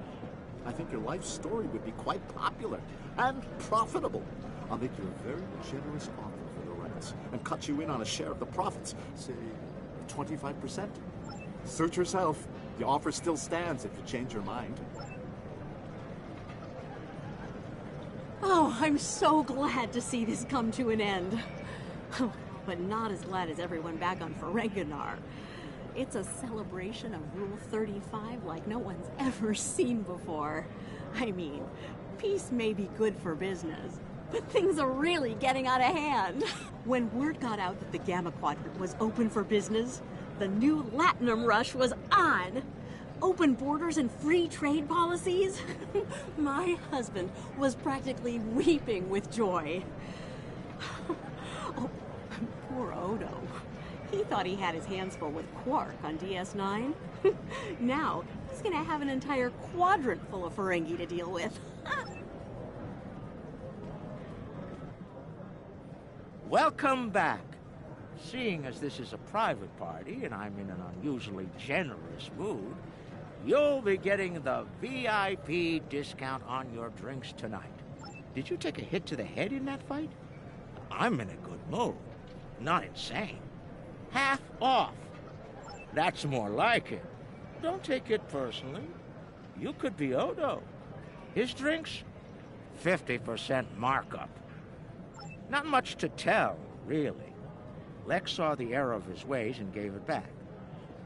I think your life story would be quite popular and profitable. I'll make you a very generous offer for the rights and cut you in on a share of the profits, say 25%. Suit yourself. The offer still stands if you change your mind. Oh, I'm so glad to see this come to an end. But not as glad as everyone back on Ferenginar. It's a celebration of Rule 35 like no one's ever seen before. I mean, peace may be good for business, but things are really getting out of hand. When word got out that the Gamma Quadrant was open for business, the new Latinum rush was on. Open borders and free trade policies. My husband was practically weeping with joy. Oh, poor Odo. He thought he had his hands full with Quark on DS9. Now, he's gonna have an entire quadrant full of Ferengi to deal with. Welcome back. Seeing as this is a private party and I'm in an unusually generous mood, you'll be getting the VIP discount on your drinks tonight. Did you take a hit to the head in that fight? I'm in a good mood. Not insane. half off. That's more like it. Don't take it personally. You could be Odo. His drinks, 50% markup. Not much to tell, really. Lex saw the error of his ways and gave it back.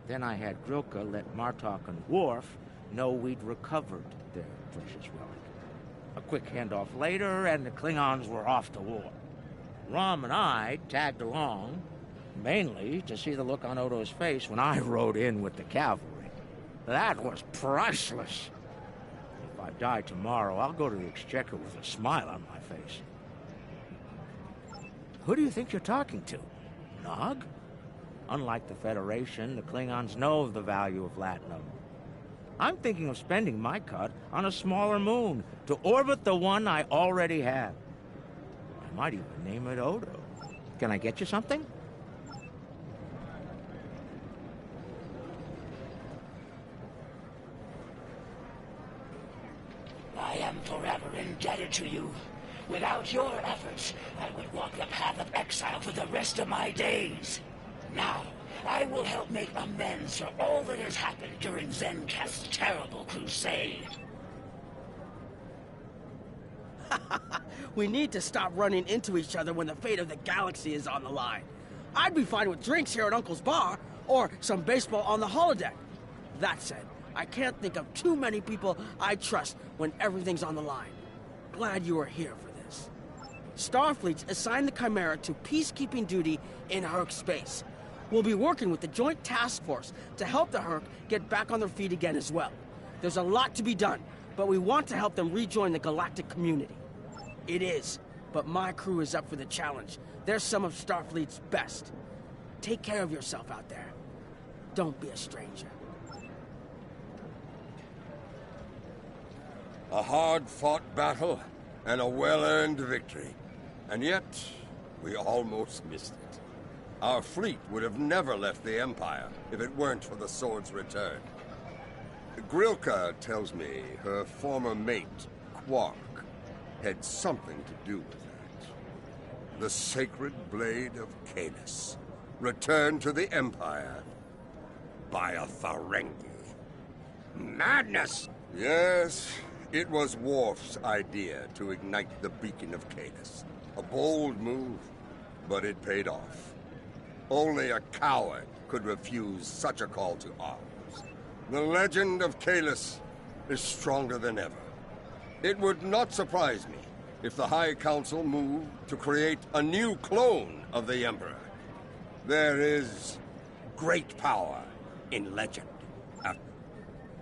Then I had Grilka let Martok and Worf know we'd recovered their precious relic. A quick handoff later, and the Klingons were off to war. Rom and I tagged along, mainly to see the look on Odo's face when I rode in with the cavalry. That was priceless. If I die tomorrow, I'll go to the Exchequer with a smile on my face. Who do you think you're talking to? Nog? Unlike the Federation, the Klingons know of the value of Latinum. I'm thinking of spending my cut on a smaller moon to orbit the one I already have. I might even name it Odo. Can I get you something? I am forever indebted to you. Without your efforts, I would walk the path of exile for the rest of my days. Now, I will help make amends for all that has happened during Zencast's terrible crusade. We need to stop running into each other when the fate of the galaxy is on the line. I'd be fine with drinks here at Uncle's bar, or some baseball on the holodeck. That said, I can't think of too many people I trust when everything's on the line. Glad you are here for this. Starfleet's assigned the Chimera to peacekeeping duty in Herc space. We'll be working with the Joint Task Force to help the Herc get back on their feet again as well. There's a lot to be done, but we want to help them rejoin the galactic community. It is, but my crew is up for the challenge. They're some of Starfleet's best. Take care of yourself out there. Don't be a stranger. A hard-fought battle and a well-earned victory. And yet, we almost missed it. Our fleet would have never left the Empire if it weren't for the sword's return. Grilka tells me her former mate, Quark, had something to do with that. The sacred blade of Kahless, returned to the Empire by a Ferengi. Madness! Yes, it was Worf's idea to ignite the beacon of Kahless. A bold move, but it paid off. Only a coward could refuse such a call to arms. The legend of Kahless is stronger than ever. It would not surprise me if the High Council moved to create a new clone of the Emperor. There is great power in legend.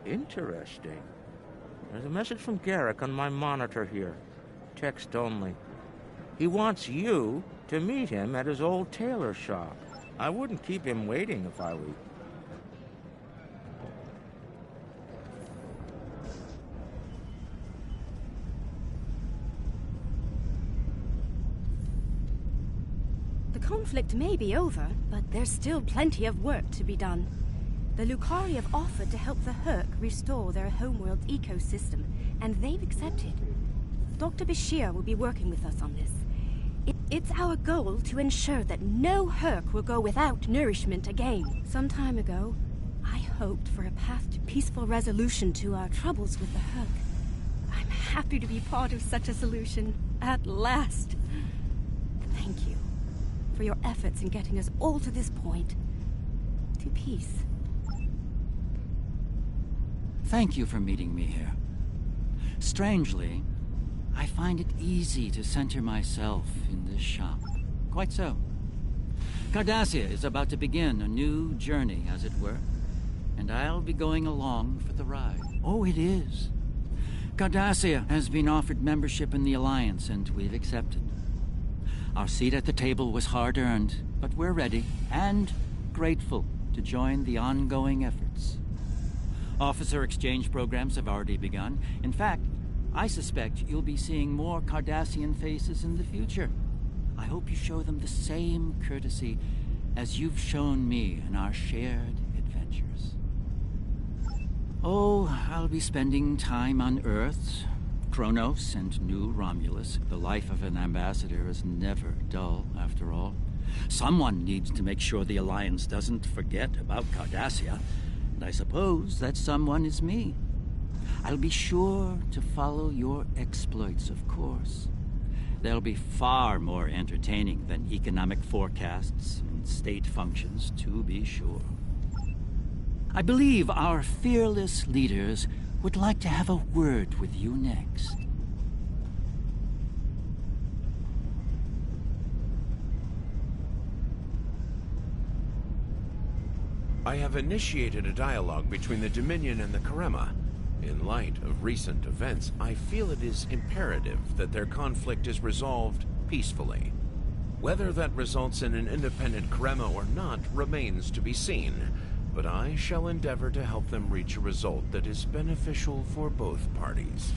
Interesting. There's a message from Garrick on my monitor here. Text only. He wants you to meet him at his old tailor shop. I wouldn't keep him waiting if I were you. The conflict may be over, but there's still plenty of work to be done. The Lucari have offered to help the Herc restore their homeworld's ecosystem, and they've accepted. Dr. Bashir will be working with us on this. It's our goal to ensure that no Herc will go without nourishment again. Some time ago, I hoped for a path to peaceful resolution to our troubles with the Herc. I'm happy to be part of such a solution, at last. Thank you for your efforts in getting us all to this point, to peace. Thank you for meeting me here. Strangely, I find it easy to center myself in this shop. Quite so. Cardassia is about to begin a new journey, as it were, and I'll be going along for the ride. Oh, it is. Cardassia has been offered membership in the Alliance, and we've accepted. Our seat at the table was hard-earned, but we're ready and grateful to join the ongoing efforts. Officer exchange programs have already begun. In fact, I suspect you'll be seeing more Cardassian faces in the future. I hope you show them the same courtesy as you've shown me in our shared adventures. Oh, I'll be spending time on Earth, Kronos, and New Romulus. The life of an ambassador is never dull, after all. Someone needs to make sure the Alliance doesn't forget about Cardassia, and I suppose that someone is me. I'll be sure to follow your exploits, of course. They'll be far more entertaining than economic forecasts and state functions, to be sure. I believe our fearless leaders would like to have a word with you next. I have initiated a dialogue between the Dominion and the Karema. In light of recent events, I feel it is imperative that their conflict is resolved peacefully. Whether that results in an independent Karema or not remains to be seen, but I shall endeavor to help them reach a result that is beneficial for both parties.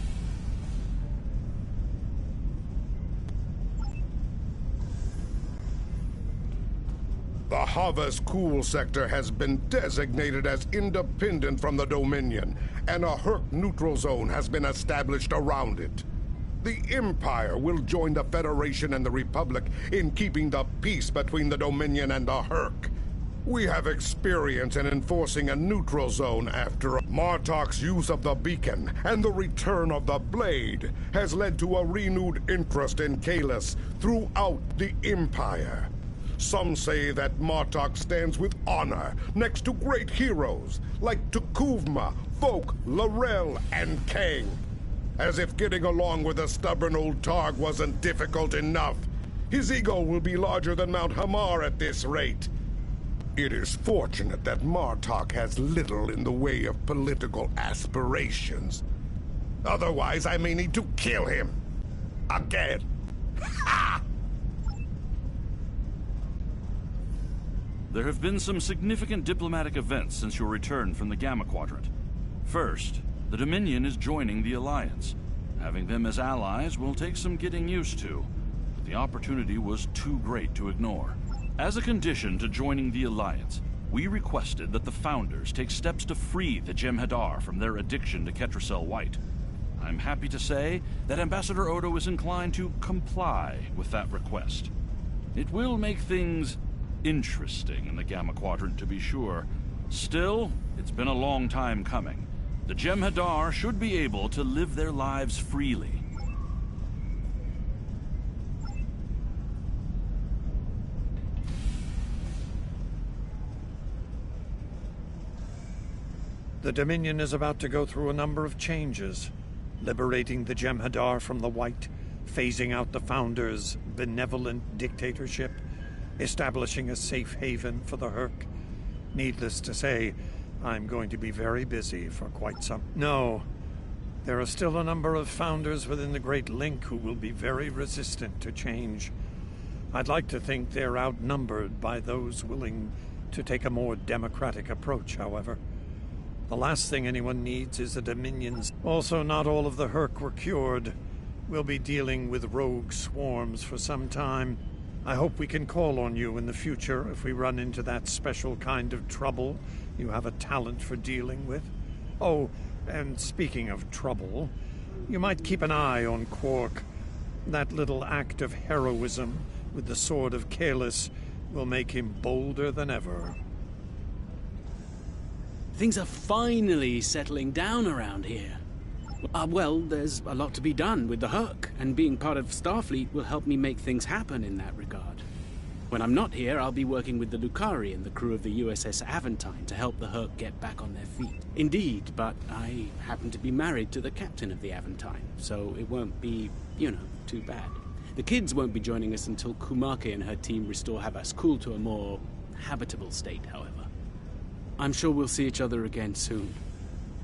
The Harvest Cool sector has been designated as independent from the Dominion, and a Herc neutral zone has been established around it. The Empire will join the Federation and the Republic in keeping the peace between the Dominion and the Herc. We have experience in enforcing a neutral zone after Martok's use of the beacon and the return of the blade has led to a renewed interest in Kahless throughout the Empire. Some say that Martok stands with honor next to great heroes like Tukuvma, Folk, Laurel, and Kang. As if getting along with a stubborn old Targ wasn't difficult enough. His ego will be larger than Mount Hamar at this rate. It is fortunate that Martok has little in the way of political aspirations. Otherwise, I may need to kill him. Again. Ha! There have been some significant diplomatic events since your return from the Gamma Quadrant. First, the Dominion is joining the Alliance. Having them as allies will take some getting used to, but the opportunity was too great to ignore. As a condition to joining the Alliance, we requested that the Founders take steps to free the Jem'Hadar from their addiction to Ketracel White. I'm happy to say that Ambassador Odo is inclined to comply with that request. It will make things interesting in the Gamma Quadrant, to be sure. Still, it's been a long time coming. The Jem'Hadar should be able to live their lives freely. The Dominion is about to go through a number of changes, liberating the Jem'Hadar from the White, phasing out the Founders' benevolent dictatorship, establishing a safe haven for the Herc. Needless to say, I'm going to be very busy for quite some... No, there are still a number of Founders within the Great Link who will be very resistant to change. I'd like to think they're outnumbered by those willing to take a more democratic approach, however. The last thing anyone needs is the Dominions. Also, not all of the Herc were cured. We'll be dealing with rogue swarms for some time. I hope we can call on you in the future if we run into that special kind of trouble you have a talent for dealing with. Oh, and speaking of trouble, you might keep an eye on Quark. That little act of heroism with the Sword of Kahless will make him bolder than ever. Things are finally settling down around here. Well, there's a lot to be done with the Herc, and being part of Starfleet will help me make things happen in that regard. When I'm not here, I'll be working with the Lucari and the crew of the USS Aventine to help the Herc get back on their feet. Indeed, but I happen to be married to the captain of the Aventine, so it won't be, too bad. The kids won't be joining us until Kumake and her team restore Havas-Kul to a more habitable state, however. I'm sure we'll see each other again soon,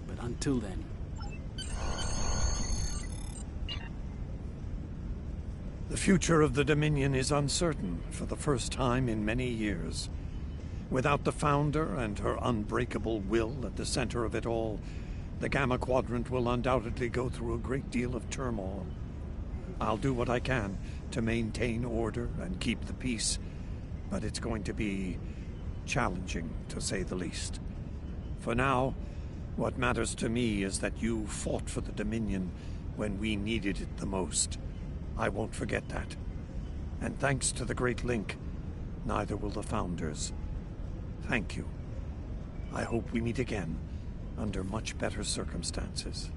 but until then... The future of the Dominion is uncertain for the first time in many years. Without the Founder and her unbreakable will at the center of it all, the Gamma Quadrant will undoubtedly go through a great deal of turmoil. I'll do what I can to maintain order and keep the peace, but it's going to be challenging, to say the least. For now, what matters to me is that you fought for the Dominion when we needed it the most. I won't forget that. And thanks to the Great Link, Neither will the Founders. Thank you. I hope we meet again, under much better circumstances.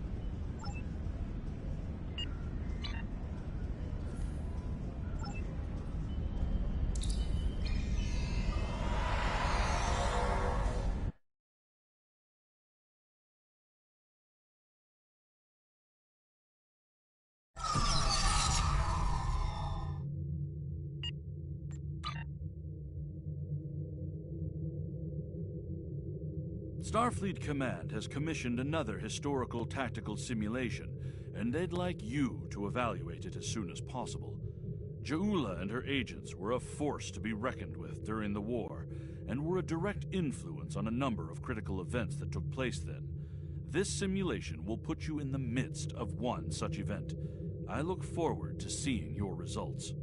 Starfleet Command has commissioned another historical tactical simulation, and they'd like you to evaluate it as soon as possible. Ja'ula and her agents were a force to be reckoned with during the war, and were a direct influence on a number of critical events that took place then. This simulation will put you in the midst of one such event. I look forward to seeing your results.